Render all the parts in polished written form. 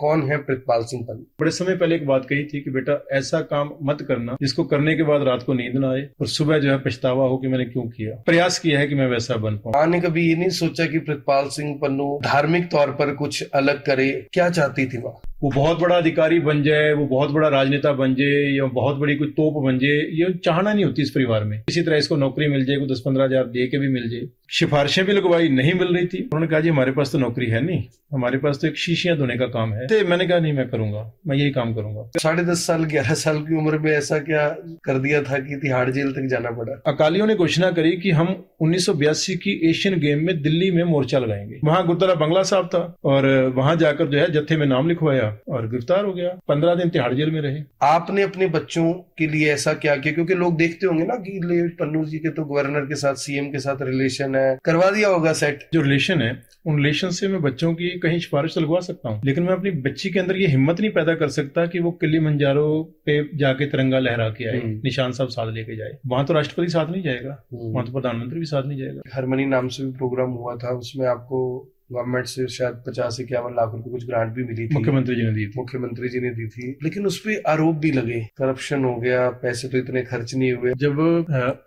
कौन है प्रितपाल सिंह पन्नू? बड़े समय पहले एक बात कही थी कि बेटा ऐसा काम मत करना जिसको करने के बाद रात को नींद ना आए और सुबह जो है पछतावा हो कि मैंने क्यों किया। प्रयास किया है कि मैं वैसा बन पाऊं। माँ ने कभी ये नहीं सोचा कि प्रितपाल सिंह पन्नू धार्मिक तौर पर कुछ अलग करे? क्या चाहती थी माँ? वो बहुत बड़ा अधिकारी बन जाए, वो बहुत बड़ा राजनेता बन जाए या बहुत बड़ी कोई तोप बन जाए, ये चाहना नहीं होती इस परिवार में। इसी तरह इसको नौकरी मिल जाए, को 10-15 हजार दे के भी मिल जाए। सिफारिशें भी लगवाई, नहीं मिल रही थी। उन्होंने कहा जी हमारे पास तो नौकरी है नहीं, हमारे पास तो एक शीशियां धोने का काम है। तो मैंने कहा नहीं, मैं करूंगा, मैं यही काम करूंगा। 10.5 साल 11 साल की उम्र में ऐसा क्या कर दिया था कि तिहाड़ जेल तक जाना पड़ा? अकालियों ने घोषणा करी कि हम 1982 की एशियन गेम में दिल्ली में मोर्चा लगाएंगे। वहां गुरुद्वारा बंगला साहब था और वहां जाकर जो है जत्थे में नाम लिखवाया और गिरफ्तार हो गया। 15 दिन तिहाड़ जेल में रहे। आपने अपने बच्चों के लिए ऐसा क्या किया? क्योंकि लोग देखते होंगे ना कि पन्नू जी के तो गवर्नर के साथ, सीएम के साथ रिलेशन है, करवा दिया होगा सेट। जो रिलेशन है उन रिलेशन से मैं बच्चों की कहीं सिफारिश तो लगवा सकता हूँ, लेकिन मैं अपनी बच्ची के अंदर ये हिम्मत नहीं पैदा कर सकता कि वो किलिमंजारो पे जाके तिरंगा लहरा के आए, निशान साहब साथ लेके जाए। वहां तो राष्ट्रपति साथ नहीं जाएगा, वहां तो प्रधानमंत्री भी साथ नहीं जाएगा। हरमनी नाम से भी प्रोग्राम हुआ था, उसमें आपको गवर्नमेंट से शायद 50-51 लाख रुपए कुछ ग्रांट भी मिली थी। मुख्यमंत्री जी ने दी थी। मुख्यमंत्री जी ने दी थी, लेकिन उस पे आरोप भी लगे, करप्शन हो गया, पैसे तो इतने खर्च नहीं हुए। जब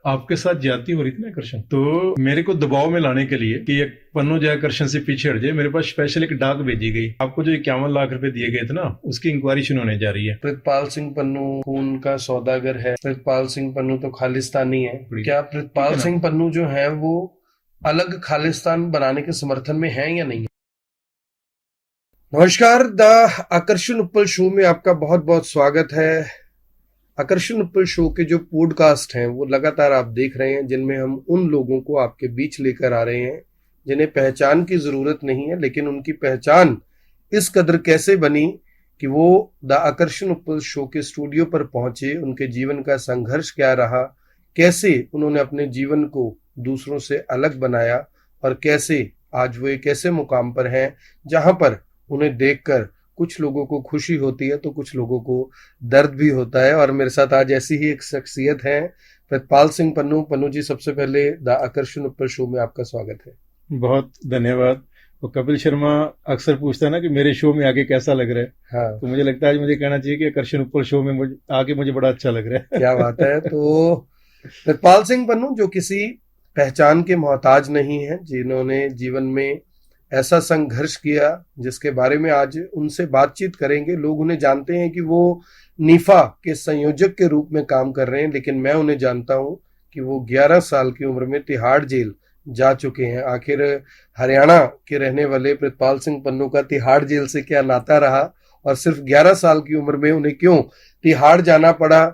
आपके साथ ज्यादती हो रही थी ना आकर्षण, तो मेरे को दबाव में लाने के लिए कि एक पन्नू जो आकर्षण से पीछे हट जाए, मेरे पास स्पेशल एक डाक भेजी गई। आपको जो 51 लाख रुपए दिए गए थे ना, उसकी इंक्वायरी शुरू होने जा रही है। प्रितपाल सिंह पन्नू खून का सौदागर है। प्रितपाल सिंह पन्नू तो खालिस्तानी है। क्या प्रितपाल सिंह पन्नू जो है वो अलग खालिस्तान बनाने के समर्थन में है या नहीं? नमस्कार, द आकर्षण उप्पल शो में आपका बहुत बहुत स्वागत है। आकर्षण उप्पल शो के जो पॉडकास्ट हैं वो लगातार आप देख रहे हैं, जिनमें हम उन लोगों को आपके बीच लेकर आ रहे हैं जिन्हें पहचान की जरूरत नहीं है, लेकिन उनकी पहचान इस कदर कैसे बनी कि वो द आकर्षण उप्पल शो के स्टूडियो पर पहुंचे, उनके जीवन का संघर्ष क्या रहा, कैसे उन्होंने अपने जीवन को दूसरों से अलग बनाया और कैसे आज वो एक ऐसे मुकाम पर हैं जहां पर उन्हें देखकर कुछ लोगों को खुशी होती है तो कुछ लोगों को दर्द भी होता है। और मेरे साथ आज ऐसी ही एक शख्सियत है, प्रितपाल सिंह पन्नू। पन्नू जी, सबसे पहले द आकर्षण उप्पल शो में आपका स्वागत है। बहुत धन्यवाद। तो कपिल शर्मा अक्सर पूछता है ना कि मेरे शो में आके कैसा लग रहा है। हाँ, तो मुझे लगता है आज मुझे कहना चाहिए कि आकर्षण उप्पल शो में मुझे बड़ा अच्छा लग रहा है। क्या बात है। तो प्रितपाल सिंह पन्नू जो किसी पहचान के मोहताज नहीं है, जिन्होंने जीवन में ऐसा संघर्ष किया जिसके बारे में आज उनसे बातचीत करेंगे। लोग उन्हें जानते हैं कि वो नीफा के संयोजक के रूप में काम कर रहे हैं, लेकिन मैं उन्हें जानता हूं कि वो 11 साल की उम्र में तिहाड़ जेल जा चुके हैं। आखिर हरियाणा के रहने वाले प्रितपाल सिंह पन्नू का तिहाड़ जेल से क्या नाता रहा और सिर्फ 11 साल की उम्र में उन्हें क्यों तिहाड़ जाना पड़ा?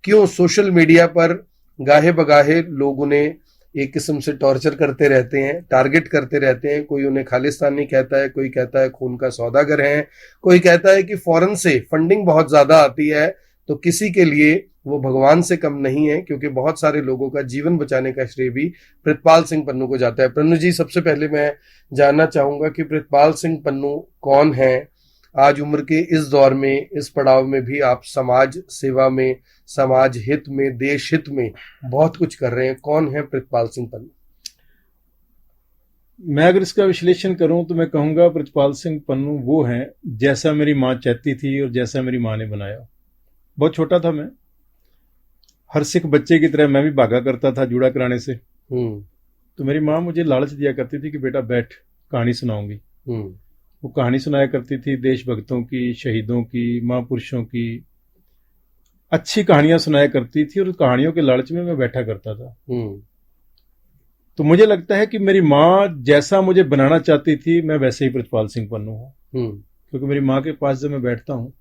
क्यों सोशल मीडिया पर गाहे बगाहे लोग उन्हें एक किस्म से टॉर्चर करते रहते हैं, टारगेट करते रहते हैं? कोई उन्हें खालिस्तानी कहता है, कोई कहता है खून का सौदागर है, कोई कहता है कि फॉरेन से फंडिंग बहुत ज्यादा आती है। तो किसी के लिए वो भगवान से कम नहीं है, क्योंकि बहुत सारे लोगों का जीवन बचाने का श्रेय भी प्रितपाल सिंह पन्नू को जाता है। पन्नू जी, सबसे पहले मैं जानना चाहूंगा कि प्रितपाल सिंह पन्नू कौन है? आज उम्र के इस दौर में, इस पड़ाव में भी आप समाज सेवा में, समाज हित में, देश हित में बहुत कुछ कर रहे हैं। कौन है प्रितपाल सिंह पन्नू? मैं अगर इसका विश्लेषण करूं तो मैं कहूंगा प्रितपाल सिंह पन्नू वो हैं जैसा मेरी माँ चाहती थी और जैसा मेरी माँ ने बनाया। बहुत छोटा था मैं, हर सिख बच्चे की तरह मैं भी भागा करता था जूड़ा कराने से। तो मेरी माँ मुझे लालच दिया करती थी कि बेटा बैठ, कहानी सुनाऊंगी। वो कहानी सुनाया करती थी देशभक्तों की, शहीदों की, महापुरुषों की, अच्छी कहानियां सुनाया करती थी और कहानियों के लालच में मैं बैठा करता था। तो मुझे लगता है कि मेरी माँ जैसा मुझे बनाना चाहती थी मैं वैसे ही प्रितपाल सिंह पन्नू हूँ। क्योंकि मेरी माँ के पास जब मैं बैठता हूँ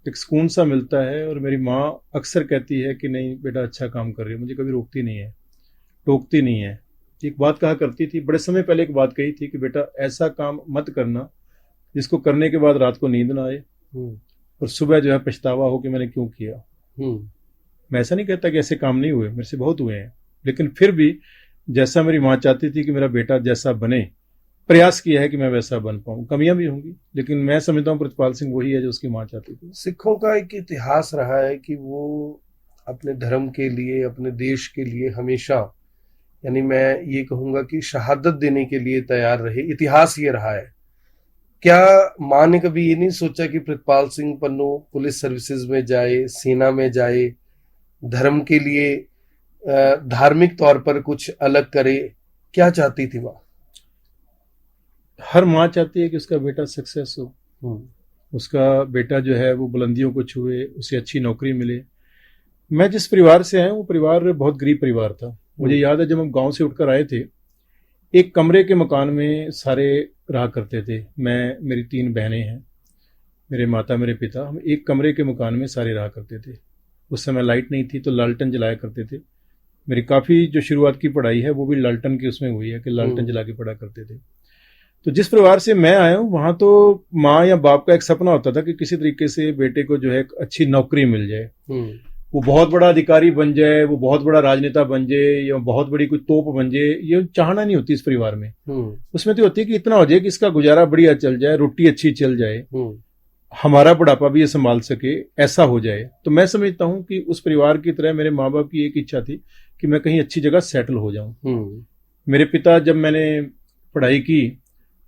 एक सुकून सा मिलता है। और मेरी माँ अक्सर कहती है कि नहीं बेटा अच्छा काम कर रही है, मुझे कभी रोकती नहीं है, टोकती नहीं है। एक बात कहा करती थी, बड़े समय पहले एक बात कही थी कि बेटा ऐसा काम मत करना जिसको करने के बाद रात को नींद ना आए और सुबह जो है पछतावा हो कि मैंने क्यों किया। मैं ऐसा नहीं कहता कि ऐसे काम नहीं हुए, मेरे से बहुत हुए हैं, लेकिन फिर भी जैसा मेरी माँ चाहती थी कि मेरा बेटा जैसा बने, प्रयास किया है कि मैं वैसा बन पाऊं। कमियां भी होंगी, लेकिन मैं समझता हूं प्रितपाल सिंह वही है जो उसकी माँ चाहती थी। सिखों का एक इतिहास रहा है कि वो अपने धर्म के लिए, अपने देश के लिए हमेशा, यानी मैं ये कहूंगा कि शहादत देने के लिए तैयार रहे। इतिहास ये रहा है क्या माँ ने कभी ये नहीं सोचा कि प्रितपाल सिंह पन्नू पुलिस सर्विसेज में जाए, सेना में जाए, धर्म के लिए धार्मिक तौर पर कुछ अलग करे? क्या चाहती थी माँ? हर माँ चाहती है कि उसका बेटा सक्सेस हो, उसका बेटा जो है वो बुलंदियों को छुए, उसे अच्छी नौकरी मिले। मैं जिस परिवार से आया वो परिवार बहुत गरीब परिवार था। मुझे याद है जब हम गांव से उठकर आए थे, एक कमरे के मकान में सारे रहा करते थे। मैं, मेरी 3 बहनें हैं, मेरे माता, मेरे पिता, हम एक कमरे के मकान में सारे रहा करते थे। उस समय लाइट नहीं थी तो लालटेन जलाया करते थे। मेरी काफ़ी जो शुरुआत की पढ़ाई है वो भी लालटेन की उसमें हुई है कि लालटेन जला के पढ़ा करते थे। तो जिस परिवार से मैं आया हूँ वहाँ तो माँ या बाप का एक सपना होता था कि किसी तरीके से बेटे को जो है एक अच्छी नौकरी मिल जाए, वो बहुत बड़ा अधिकारी बन जाए, वो बहुत बड़ा राजनेता बन जाए, या बहुत बड़ी कोई तोप बन जाए। ये चाहना नहीं होती इस परिवार में। उसमें तो होती है कि इतना हो जाए कि इसका गुजारा बढ़िया चल जाए, रोटी अच्छी चल जाए, हमारा बुढ़ापा भी ये संभाल सके, ऐसा हो जाए। तो मैं समझता हूँ कि उस परिवार की तरह मेरे माँ बाप की एक इच्छा थी कि मैं कहीं अच्छी जगह सेटल हो जाऊं। मेरे पिता, जब मैंने पढ़ाई की,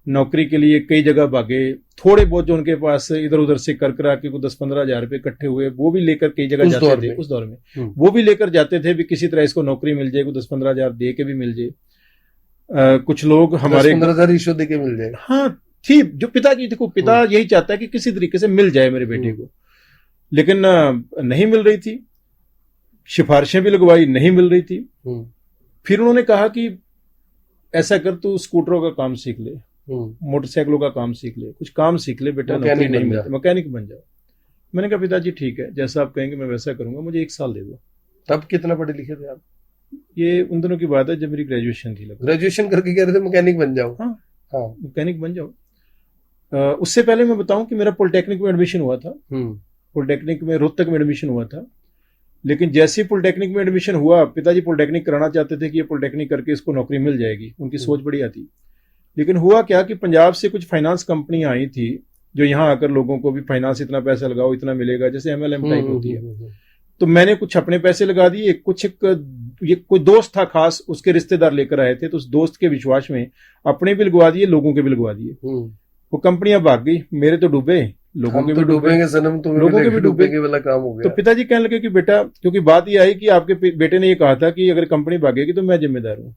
नौकरी के लिए कई जगह भागे, थोड़े बहुत जो उनके पास इधर उधर से कर करा के 10-15 हज़ार रुपये इकट्ठे हुए, वो भी लेकर कई जगह जाते थे उस दौर में। वो भी लेकर जाते थे भी किसी तरह इसको नौकरी मिल जाए, 10-15 हज़ार दे के भी मिल जाए। कुछ लोग हमारे 15 हज़ार रिश्वत दे के मिल जाए। हाँ थी, जो पिताजी, देखो पिता यही चाहता है कि किसी तरीके से मिल जाए मेरे बेटे को, लेकिन नहीं मिल रही थी। सिफारिशें भी लगवाई, नहीं मिल रही थी। फिर उन्होंने कहा कि ऐसा कर, तू स्कूटरों का काम सीख ले, मोटरसाइकिलों का काम सीख ले, कुछ काम सीख ले बेटा, नौकरी नहीं मिलती, मैकेनिक बन जाओ। मैंने कहा पिताजी ठीक है, जैसा आप कहेंगे मैं वैसा करूंगा, मुझे 1 साल दे दो। तब कितना पढ़े लिखे थे आप? ये उन दिनों की बात है जब मेरी ग्रेजुएशन थी। ग्रेजुएशन करके कह रहे थे मैकेनिक बन जाओ? हाँ, मैकेनिक बन जाओ। उससे पहले मैं बताऊं कि मेरा पॉलिटेक्निक में एडमिशन हुआ था। पॉलिटेक्निक में रोहतक में एडमिशन हुआ था। लेकिन जैसे ही पॉलिटेक्निक में एडमिशन हुआ, पिताजी पॉलिटेक्निक कराना चाहते थे कि ये पॉलिटेक्निक करके इसको नौकरी मिल जाएगी, उनकी सोच बढ़िया थी। लेकिन हुआ क्या कि पंजाब से कुछ फाइनेंस कंपनियां आई थी जो यहाँ आकर लोगों को भी फाइनेंस, इतना पैसा लगाओ इतना मिलेगा, जैसे MLM टाइप होती है। तो मैंने कुछ अपने पैसे लगा दिए, कुछ ये कोई दोस्त था खास, उसके रिश्तेदार लेकर आए थे, तो उस दोस्त के विश्वास में अपने भी लगवा दिए, लोगों के भी लगवा दिए। वो कंपनियां भाग गई, मेरे तो डूबे, लोगों के भी डूबेंगे सनम, तो लोगों के भी डूबेंगे वाला काम हो गया। तो पिताजी कहने लगे कि बेटा, क्योंकि बात ये आई कि आपके बेटे ने ये कहा था कि अगर कंपनी भागेगी तो मैं जिम्मेदार हूँ।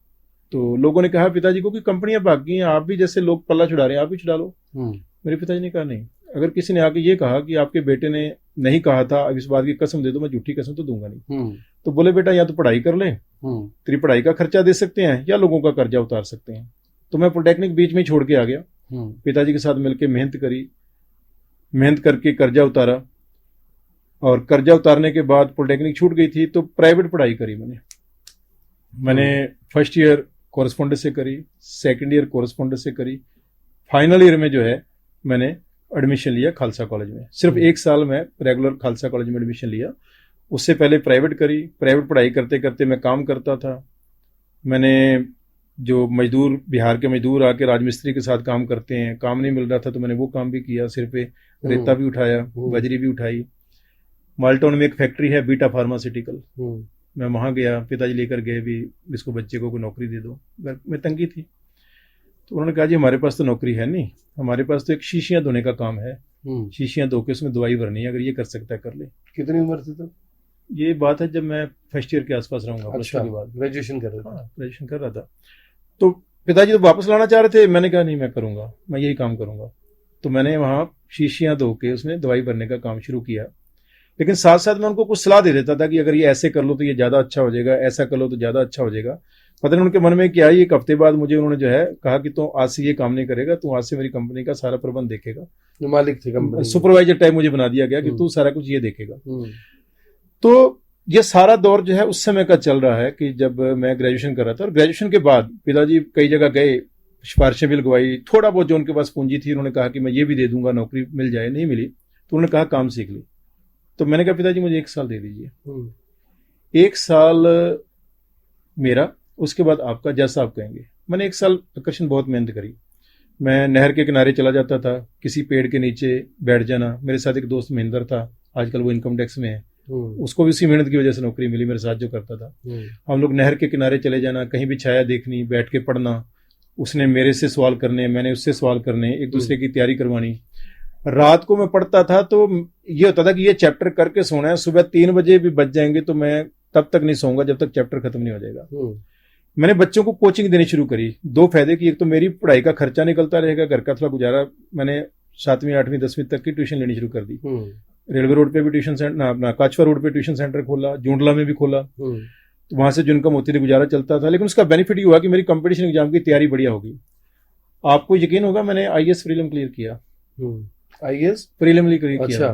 तो लोगों ने कहा पिताजी को कि कंपनियां भाग गई हैं, आप भी जैसे लोग पल्ला छुड़ा रहे हैं, आप भी छुड़ा लो। मेरे पिताजी ने कहा नहीं, अगर किसी ने आके ये कहा कि आपके बेटे ने नहीं कहा था, अब इस बात की कसम दे दो, मैं झूठी कसम तो दूंगा नहीं। तो बोले बेटा या तो पढ़ाई कर ले, तेरी पढ़ाई का खर्चा दे सकते हैं, या लोगों का कर्जा उतार सकते हैं। तो मैं पॉलिटेक्निक बीच में छोड़ के आ गया। पिताजी के साथ मिलकर मेहनत करी, मेहनत करके कर्जा उतारा, और कर्जा उतारने के बाद पॉलिटेक्निक छूट गई थी तो प्राइवेट पढ़ाई करी मैंने फर्स्ट ईयर कॉरेस्पॉन्डेंस से करी, सेकंड ईयर कॉरेस्पॉन्डेंस से करी, फाइनल ईयर में जो है मैंने एडमिशन लिया खालसा कॉलेज में। सिर्फ 1 साल में रेगुलर खालसा कॉलेज में एडमिशन लिया। उससे पहले प्राइवेट करी। प्राइवेट पढ़ाई करते करते मैं काम करता था। मैंने जो मजदूर, बिहार के मजदूर आके राजमिस्त्री के साथ काम करते हैं, काम नहीं मिल रहा था तो मैंने वो काम भी किया, सिर पे रेता भी उठाया, बजरी भी उठाई। माल्टोन में एक फैक्ट्री है बीटा फार्मास्यूटिकल, मैं वहाँ गया, पिताजी लेकर गए भी इसको बच्चे को कोई नौकरी दे दो, घर में तंगी थी। तो उन्होंने कहा जी हमारे पास तो नौकरी है नहीं, हमारे पास तो एक शीशियाँ धोने का काम है, शीशियाँ धो के उसमें दवाई भरनी है, अगर ये कर सकता है कर ले। कितनी उम्र थी तब? ये बात है जब मैं फर्स्ट ईयर के आसपास रहूँगा। अच्छा, के बाद ग्रेजुएशन कर रहा था? हाँ, ग्रेजुएशन कर रहा था। तो पिताजी तो वापस लाना चाह रहे थे, मैंने कहा नहीं मैं करूँगा, मैं यही काम करूँगा। तो मैंने वहाँ शीशियाँ धो के उसमें दवाई भरने का काम शुरू किया। लेकिन साथ साथ मैं उनको कुछ सलाह दे देता था कि अगर ये ऐसे कर लो तो ये ज़्यादा अच्छा हो जाएगा, ऐसा कर लो तो ज़्यादा अच्छा हो जाएगा। पता नहीं उनके मन में क्या है। 1 हफ्ते बाद मुझे उन्होंने जो है कहा कि तू आज से ये काम नहीं करेगा, तू आज से मेरी कंपनी का सारा प्रबंध देखेगा। जो मालिक थे कंपनी, सुपरवाइजर टाइप मुझे बना दिया गया कि तू सारा कुछ ये देखेगा। तो ये सारा दौर जो है उस समय का चल रहा है कि जब मैं ग्रेजुएशन कर रहा था। और ग्रेजुएशन के बाद पिताजी कई जगह गए, सिफारिशें भी लगवाई, थोड़ा बहुत जो उनके पास पूंजी थी उन्होंने कहा कि मैं ये भी दे दूंगा, नौकरी मिल जाए, नहीं मिली तो उन्होंने कहा काम सीख ली। तो मैंने कहा पिताजी मुझे 1 साल दे दीजिए। 1 साल मेरा, उसके बाद आपका, जैसा आप कहेंगे। मैंने 1 साल आकर्षण बहुत मेहनत करी। मैं नहर के किनारे चला जाता था, किसी पेड़ के नीचे बैठ जाना। मेरे साथ एक दोस्त महेंद्र था, आजकल वो इनकम टैक्स में है, उसको भी उसी मेहनत की वजह से नौकरी मिली, मेरे साथ जो करता था। हम लोग नहर के किनारे चले जाना, कहीं भी छाया देखनी, बैठ के पढ़ना, उसने मेरे से सवाल करने, मैंने उससे सवाल करने, एक दूसरे की तैयारी करवानी। रात को मैं पढ़ता था तो ये होता था कि ये चैप्टर करके सोना है, सुबह 3 बजे भी बज जाएंगे तो मैं तब तक नहीं सोऊंगा जब तक चैप्टर खत्म नहीं हो जाएगा। मैंने बच्चों को कोचिंग देनी शुरू करी। 2 फायदे की, एक तो मेरी पढ़ाई का खर्चा निकलता रहेगा, घर का थोड़ा गुजारा। मैंने 7वीं 8वीं 10वीं तक की ट्यूशन लेनी शुरू कर दी। रेलवे रोड पे भी ट्यूशन सेंटर, अपना काचवा रोड पे ट्यूशन सेंटर खोला, जूंडला में भी खोला। तो वहां से जो इनकम होती थी गुजारा चलता था। लेकिन उसका बेनिफिट ये हुआ कि मेरी कंपटीशन एग्जाम की तैयारी बढ़िया होगी। आपको यकीन होगा मैंने आईएएस प्रीलिम क्लियर किया। आईएएस प्रीलिमिनरी क्लियर किया।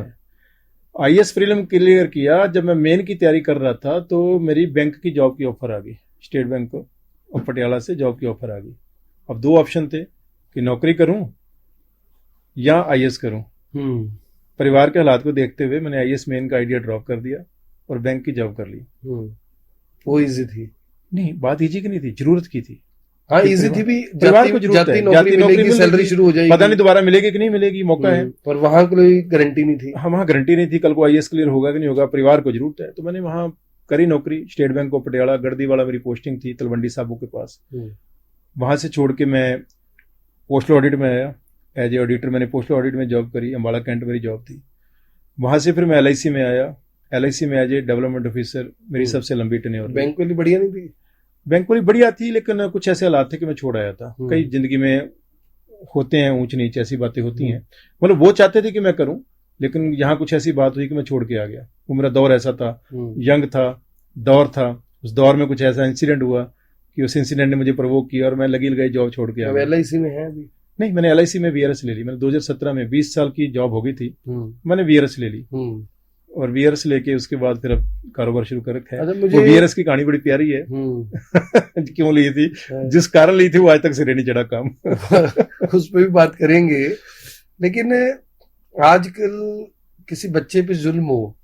आईएएस प्रीलिम क्लियर किया। जब मैं मेन की तैयारी कर रहा था तो मेरी बैंक की जॉब की ऑफर आ गई, स्टेट बैंक ऑफ पटियाला से जॉब की ऑफर आ गई। अब 2 ऑप्शन थे कि नौकरी करूं या आईएएस करूं। परिवार के हालात को देखते हुए मैंने आईएएस मेन का आइडिया ड्रॉप कर दिया और बैंक की जॉब कर ली। वो इजी थी? नहीं, बात इजी की नहीं थी, जरूरत की थी। हाँ, इजी थी भी। परिवार को जरूरत है, जाती नौकरी, सैलरी शुरू हो जाएगी, पता नहीं दोबारा मिलेगी कि नहीं मिलेगी, मौका है। पर वहां कोई गारंटी नहीं थी। हाँ, वहां गारंटी नहीं थी कल को आईएएस क्लियर होगा कि नहीं होगा, परिवार को जरूरत है। तो मैंने वहां करी नौकरी, स्टेट बैंक ऑफ पटियाला, गर्दी वाला मेरी पोस्टिंग थी, तलवंडी साबू के पास। वहां से छोड़ के मैं पोस्टल ऑडिट में आया। एज ए ऑडिटर मैंने पोस्टल ऑडिट में जॉब करी, अम्बाला कैंट मेरी जॉब थी। वहां से फिर मैं एलआईसी में आया। एलआईसी में एज ए डेवलपमेंट ऑफिसर मेरी सबसे लंबी टेन्योर। बैंक वाली बढ़िया नहीं थी? बैंक वाली बढ़िया थी, लेकिन कुछ ऐसे हालात थे कि मैं छोड़ आया था। कई जिंदगी में होते हैं ऊंच नीच, ऐसी बातें होती हैं। मतलब वो चाहते थे कि मैं करूं, लेकिन यहाँ कुछ ऐसी बात हुई कि मैं छोड़ के आ गया। वो मेरा दौर ऐसा था, यंग था, दौर था। उस दौर में कुछ ऐसा इंसिडेंट हुआ कि उस इंसिडेंट ने मुझे प्रवोक किया और मैं लगी लगाई जॉब छोड़ के आ गया। एलआईसी में है अभी? नहीं, मैंने एलआईसी में वीआरएस ले ली। मैंने 2017 में 20 साल की जॉब हो गई थी, मैंने वीआरएस ले ली। और वीआरएस लेके उसके बाद फिर अब कारोबार शुरू कर रखा है। वो वीआरएस की कहानी बड़ी प्यारी है। क्यों ली थी, जिस कारण ली थी वो आज तक सिरे नहीं चढ़ा काम। उस पर भी बात करेंगे। लेकिन आजकल किसी बच्चे पे जुल्म हो,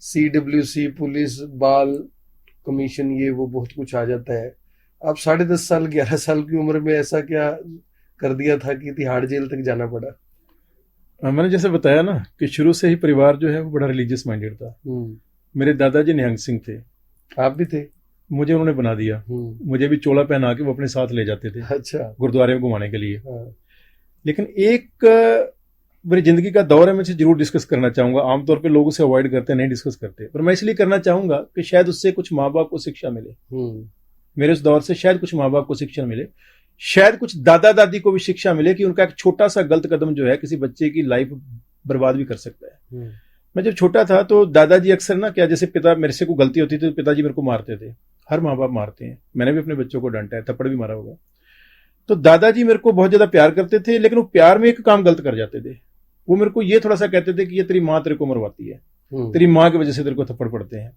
CWC, पुलिस, बाल कमीशन, ये वो बहुत कुछ आ जाता है। आप 10.5 साल 11 साल की उम्र में ऐसा क्या कर दिया था कि तिहाड़ जेल तक जाना पड़ा? मैंने जैसे बताया ना कि शुरू से ही परिवार जो है वो बड़ा रिलीजियस माइंडेड था। मेरे दादाजी निहंग सिंह थे। आप भी थे? मुझे उन्होंने बना दिया। मुझे भी चोला पहना के वो अपने साथ ले जाते थे। अच्छा। गुरुद्वारे में घुमाने के लिए। लेकिन एक मेरी जिंदगी का दौर है, मैं जरूर डिस्कस करना चाहूंगा। आमतौर पे लोग उसे अवॉइड करते हैं, नहीं डिस्कस करते, पर मैं इसलिए करना चाहूंगा कि शायद उससे कुछ माँ बाप को शिक्षा मिले। मेरे उस दौर से शायद कुछ माँ बाप को शिक्षा मिले, शायद कुछ दादा दादी को भी शिक्षा मिले कि उनका एक छोटा सा गलत कदम जो है किसी बच्चे की लाइफ बर्बाद भी कर सकता है। मैं जब छोटा था तो दादाजी अक्सर ना क्या, जैसे पिता मेरे से कोई गलती होती थी तो पिताजी मेरे को मारते थे। हर माँ बाप मारते हैं, मैंने भी अपने बच्चों को डांटा है, थप्पड़ भी मारा होगा। तो दादाजी मेरे को बहुत ज्यादा प्यार करते थे, लेकिन वो प्यार में एक काम गलत कर जाते थे। वो मेरे को ये थोड़ा सा कहते थे कि ये तेरी माँ तेरे को मरवाती है, तेरी माँ की वजह से तेरे को थप्पड़ पड़ते हैं।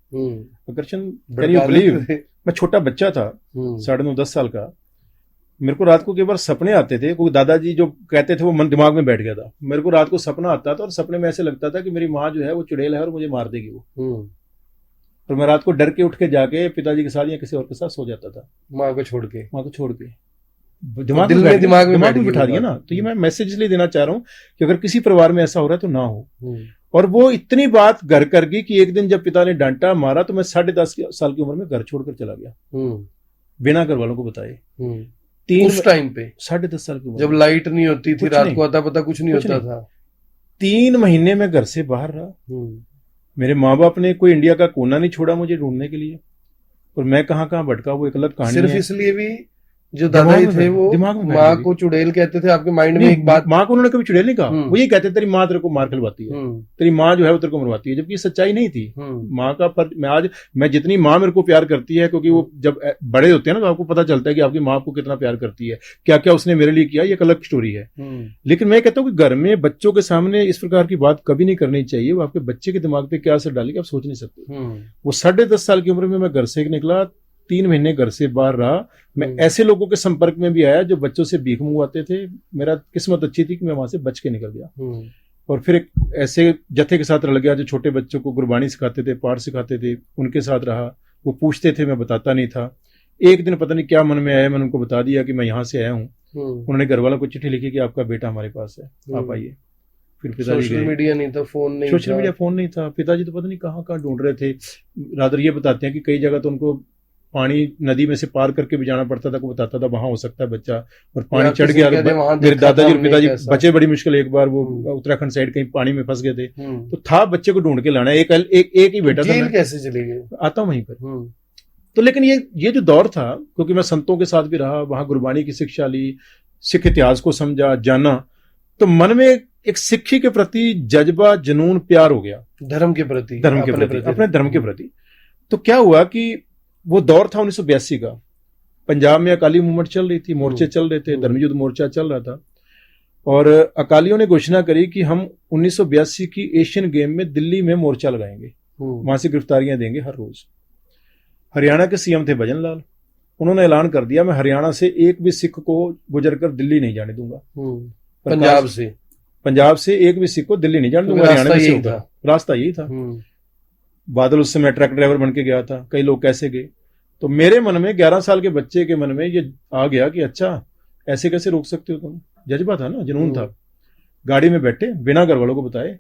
आकर्षण, कैन यू बिलीव, मैं छोटा बच्चा था, 9.5-10 साल का। मेरे को रात को कई बार सपने आते थे, कोई दादाजी जो कहते थे वो मन दिमाग में बैठ गया था। मेरे को रात को सपना आता था और सपने में ऐसे लगता था कि मेरी माँ जो है वो चुड़ैल है और मुझे मार देगी वो। और मैं रात को डर के उठ के जाके पिताजी के साथ या किसी और के साथ सो जाता था। माँ को छोड़ के दिमाग में बिठा दिया ना। तो ये मैं मैसेज इसलिए देना चाह रहा हूँ कि अगर किसी परिवार में ऐसा हो रहा है तो ना हो। और वो इतनी बात घर कर गई कि एक दिन जब पिता ने डांटा मारा तो मैं 10.5 साल की उम्र में घर छोड़कर चला गया, बिना घर वालों को बताए। उस टाइम पे 10.5 साल की उम्र, जब लाइट नहीं होती थी, रात को आता पता कुछ नहीं होता था। 3 महीने में घर से बाहर रहा। मेरे माँ बाप ने कोई इंडिया का कोना नहीं छोड़ा मुझे ढूंढने के लिए, और मैं कहाँ कहाँ भटका वो एक अलग कहानी है। सिर्फ इसलिए भी जो दादाजी थे वो माँ को चुड़ैल कहते थे, आपके माइंड में एक बात। माँ को उन्होंने कभी चुड़ैल नहीं कहा, वो ये कहते तेरी माँ तेरे को मार खिलवाती है, तेरी माँ जो है वो तेरे को मरवाती है, जबकि सच्चाई नहीं थी। माँ का पर मैं जितनी माँ मेरे को प्यार करती है, क्योंकि वो जब बड़े होते हैं ना तो आपको पता चलता है कि आपकी माँ आपको कितना प्यार करती है, क्या क्या उसने मेरे लिए किया, ये एक अलग स्टोरी है। लेकिन मैं कहता हूँ कि घर में बच्चों के सामने इस प्रकार की बात कभी नहीं करनी चाहिए। वो आपके बच्चे के दिमाग पे क्या असर डालेगी आप सोच नहीं सकते। वो 10.5 साल की उम्र में मैं घर से निकला, 3 महीने घर से बाहर रहा। मैं ऐसे लोगों के संपर्क में भी आया जो बच्चों से भीख मंगवाते थे। मेरा किस्मत अच्छी थी कि मैं वहां से बच के निकल गया। और फिर एक ऐसे जत्थे के साथ रल गया जो छोटे बच्चों को गुरबानी सिखाते थे, पाठ सिखाते थे, उनके साथ रहा। वो पूछते थे, मैं बताता नहीं था। एक दिन पता नहीं क्या मन में आया, मैंने उनको बता दिया कि मैं यहाँ से आया हूँ। उन्होंने घर वालों को चिट्ठी लिखी कि आपका बेटा हमारे पास है, आप आइए। फिर पिताजी, सोशल मीडिया नहीं था, फोन नहीं, फोन नहीं था। पिताजी तो पता नहीं कहाँ कहाँ ढूंढ रहे थे। रादर ये बताते हैं कि कई जगह तो उनको पानी नदी में से पार करके भी जाना पड़ता था, को बताता था वहां हो सकता है बच्चा, और पानी या चढ़ किसी गया कहते तो वहां मेरे देखा था दादाजी और हमने पिताजी कैसा। बचे बड़ी मुश्किल। एक बार वो हम्म। उत्तराखंड साइड कहीं पानी में फंस गए थे, हम्म। तो था बच्चे को ढूंढ के लाना। एक ही बेटा था, जेल मैं कैसे चले गए? आता हूं वहीं पर। हम्म। तो लेकिन ये जो दौर था, क्योंकि मैं संतों के साथ भी रहा, वहां गुरबानी की शिक्षा ली, सिख इतिहास को समझा जाना, तो मन में एक सिक्खी के प्रति जज्बा, जुनून, प्यार हो गया, धर्म के प्रति, अपने धर्म के प्रति। तो क्या हुआ कि वो दौर था 1982 का, पंजाब में अकाली मूवमेंट चल रही थी, मोर्चे चल रहे थे, धर्मयुद्ध मोर्चा चल रहा था, और अकालियों ने घोषणा करी कि हम 1982 की एशियन गेम में दिल्ली में मोर्चा लगाएंगे, वहां से गिरफ्तारियां देंगे हर रोज। हरियाणा के सीएम थे भजन लाल, उन्होंने ऐलान कर दिया मैं हरियाणा से एक भी सिख को गुजर कर दिल्ली नहीं जाने दूंगा। पंजाब से एक भी सिख को दिल्ली नहीं जाने दूंगा, हरियाणा में से होगा। रास्ता यही था। बादल उस समय ट्रक ड्राइवर बन के गया था, कई लोग कैसे गए। तो मेरे मन में 11 साल के बच्चे के मन में ये आ गया कि अच्छा ऐसे कैसे रोक सकते हो तुम। जज्बा था ना, जुनून था। गाड़ी में बैठे बिना घर वालों को बताए,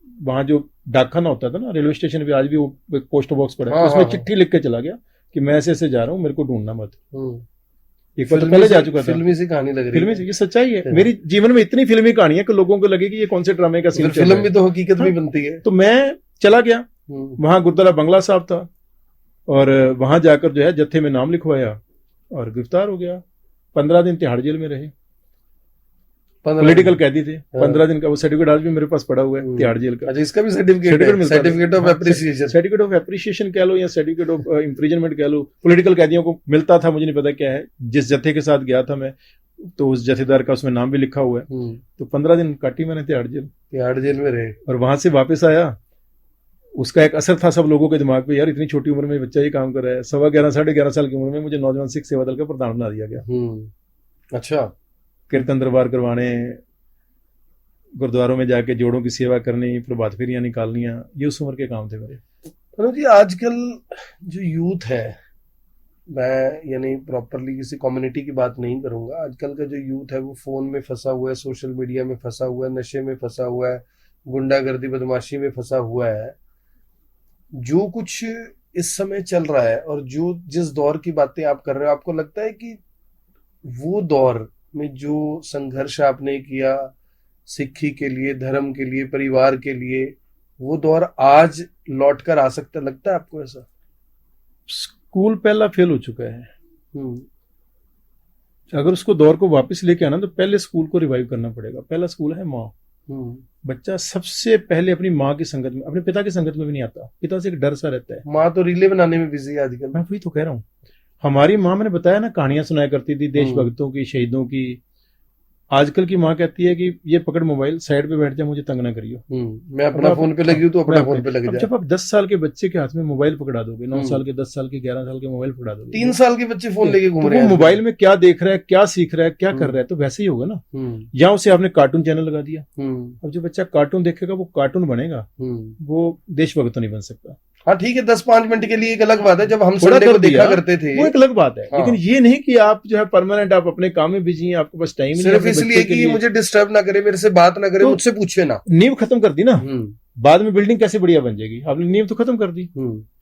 वहां जो डाकखाना होता था ना रेलवे स्टेशन पे, आज भी वो पोस्ट बॉक्स पड़ा है, उसमें चिट्ठी लिख के चला गया कि मैं ऐसे ऐसे जा रहा हूँ, मेरे को ढूंढना मत। एक बार तो पहले जा चुका था। फिल्मी सी कहानी लग रही है। फिल्मी से, ये सच्चाई है। मेरी जीवन में इतनी फिल्मी कहानी है कि लोगों को लगे कि ये कौन से ड्रामे का सीन। फिल्म भी तो हकीकत में बनती है। तो मैं चला गया, वहां गुरुद्वारा बंगला साहब था, और वहां जाकर जो है जत्थे में नाम लिखवाया और गिरफ्तार हो गया। 15 दिन तिहाड़ जेल में रहे, पॉलिटिकल कैदी थे। 15 दिन का वो सर्टिफिकेट आज भी मेरे पास पड़ा हुआ है तिहाड़ जेल का। अच्छा, इसका भी certificate of appreciation, certificate of appreciation कह लो या सर्टिफिकेट ऑफ इम्प्रिजनमेंट कह लो। पॉलिटिकल कैदियों को मिलता था, मुझे नहीं पता क्या है। जिस जत्थे के साथ गया था मैं, तो उस जत्थेदार का उसमें नाम भी लिखा हुआ है। तो 15 दिन काटी मैंने तिहाड़ जेल में रहे, और वहां से वापस आया। उसका एक असर था सब लोगों के दिमाग पे, यार इतनी छोटी उम्र में बच्चा ये काम कर रहा है। 11.5 साढ़े 11 साल की उम्र में मुझे नौजवान सिख सेवा दल का प्रधान बना दिया गया। अच्छा, कीर्तन दरबार करवाने, गुरुद्वारों में जाके जोड़ों की सेवा करनी, प्रभात फेरियां निकालनियां, ये उस उम्र के काम थे मेरे। अनुज जी, आजकल जो यूथ है, मैं यानी प्रॉपरली किसी कम्युनिटी की बात नहीं करूंगा, आजकल का जो यूथ है वो फोन में फंसा हुआ है, सोशल मीडिया में फंसा हुआ है, नशे में फंसा हुआ है, गुंडागर्दी बदमाशी में फंसा हुआ है। जो कुछ इस समय चल रहा है और जो जिस दौर की बातें आप कर रहे हो, आपको लगता है कि वो दौर में जो संघर्ष आपने किया सिक्खी के लिए, धर्म के लिए, परिवार के लिए, वो दौर आज लौट कर आ सकता, लगता है आपको ऐसा? स्कूल पहला फेल हो चुका है। अगर उसको दौर को वापस लेके आना तो पहले स्कूल को रिवाइव करना पड़ेगा। पहला स्कूल है माँ। बच्चा सबसे पहले अपनी माँ की संगत में, अपने पिता की संगत में भी नहीं आता। पिता से एक डर सा रहता है। माँ तो रीले बनाने में बिजी है आजकल। मैं वही तो कह रहा हूँ। हमारी माँ, मैंने बताया ना, कहानियां सुनाया करती थी देशभक्तों की, शहीदों की। आजकल की माँ कहती है कि ये पकड़ मोबाइल, साइड पे बैठ जा, मुझे तंग ना करियो। मैं अपना फोन पे लगी हूँ तो अपना फोन पे लग जाए। जब आप 10 साल के बच्चे के हाथ में मोबाइल पकड़ा दोगे, 9 साल के, 10 साल के, 11 साल के मोबाइल पकड़ा दोगे, 3 साल के बच्चे फोन लेके घूम रहे हैं, वो मोबाइल में क्या देख रहा है, क्या सीख रहा है, क्या कर रहा है, तो वैसे ही होगा ना। या उसे आपने कार्टून चैनल लगा दिया, अब जो बच्चा कार्टून देखेगा वो कार्टून बनेगा, वो देशभक्त नहीं बन सकता। हाँ ठीक है, 10-5 मिनट के लिए एक अलग बात है, जब हम संडे को देखा करते थे वो एक अलग बात है। लेकिन ये नहीं कि आप जो है परमानेंट आप अपने काम में बिजी हैं, आपके पास टाइम नहीं, सिर्फ इसलिए कि मुझे डिस्टर्ब ना करे, मेरे से बात ना करे, मुझसे पूछे ना। नींव खत्म कर दी ना, बाद में बिल्डिंग कैसे बढ़िया बन जाएगी? आपने नींव तो खत्म कर दी।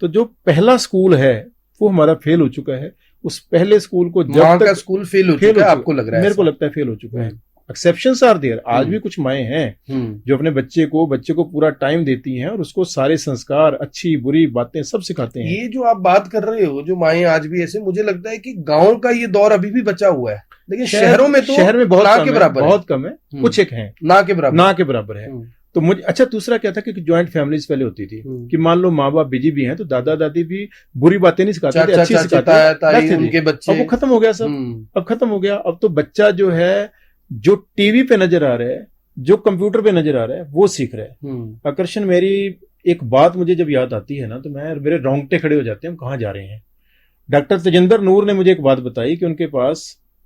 तो जो पहला स्कूल है वो हमारा फेल हो चुका है। उस पहले स्कूल को, जब तक स्कूल फेल हो चुका है, आपको लग रहा है? मेरे को लगता है फेल हो चुका है। Exceptions are there. आज भी कुछ माएँ हैं जो अपने बच्चे को पूरा टाइम देती हैं और उसको सारे संस्कार, अच्छी बुरी बातें सब सिखाते हैं। ये जो आप बात कर रहे हो, जो माएँ आज भी ऐसे, मुझे लगता है कि गांव का ये दौर अभी भी बचा हुआ है, लेकिन शहरों में बहुत ना के बराबर, बहुत कम है। कुछ एक है ना के बराबर है। तो मुझे अच्छा, दूसरा क्या था कि ज्वाइंट फैमिलीज पहले होती थी कि मान लो माँ बाप बिजी भी हैं तो दादा दादी भी बुरी बातें नहीं सिखाते थे, अच्छी सिखाते थे उनके बच्चे। अब वो खत्म हो गया सब, अब खत्म हो गया। अब तो बच्चा जो है, जो टीवी पे नजर आ रहा है, जो कंप्यूटर पे नजर आ रहा है, वो सीख रहा है। आकर्षण, मेरी एक बात मुझे जब याद आती है ना तो मेरे रोंगटे खड़े हो जाते हैं, हम कहाँ जा रहे हैं। डॉक्टर तेजिंदर नूर ने मुझे एक बात बताई कि उनके पास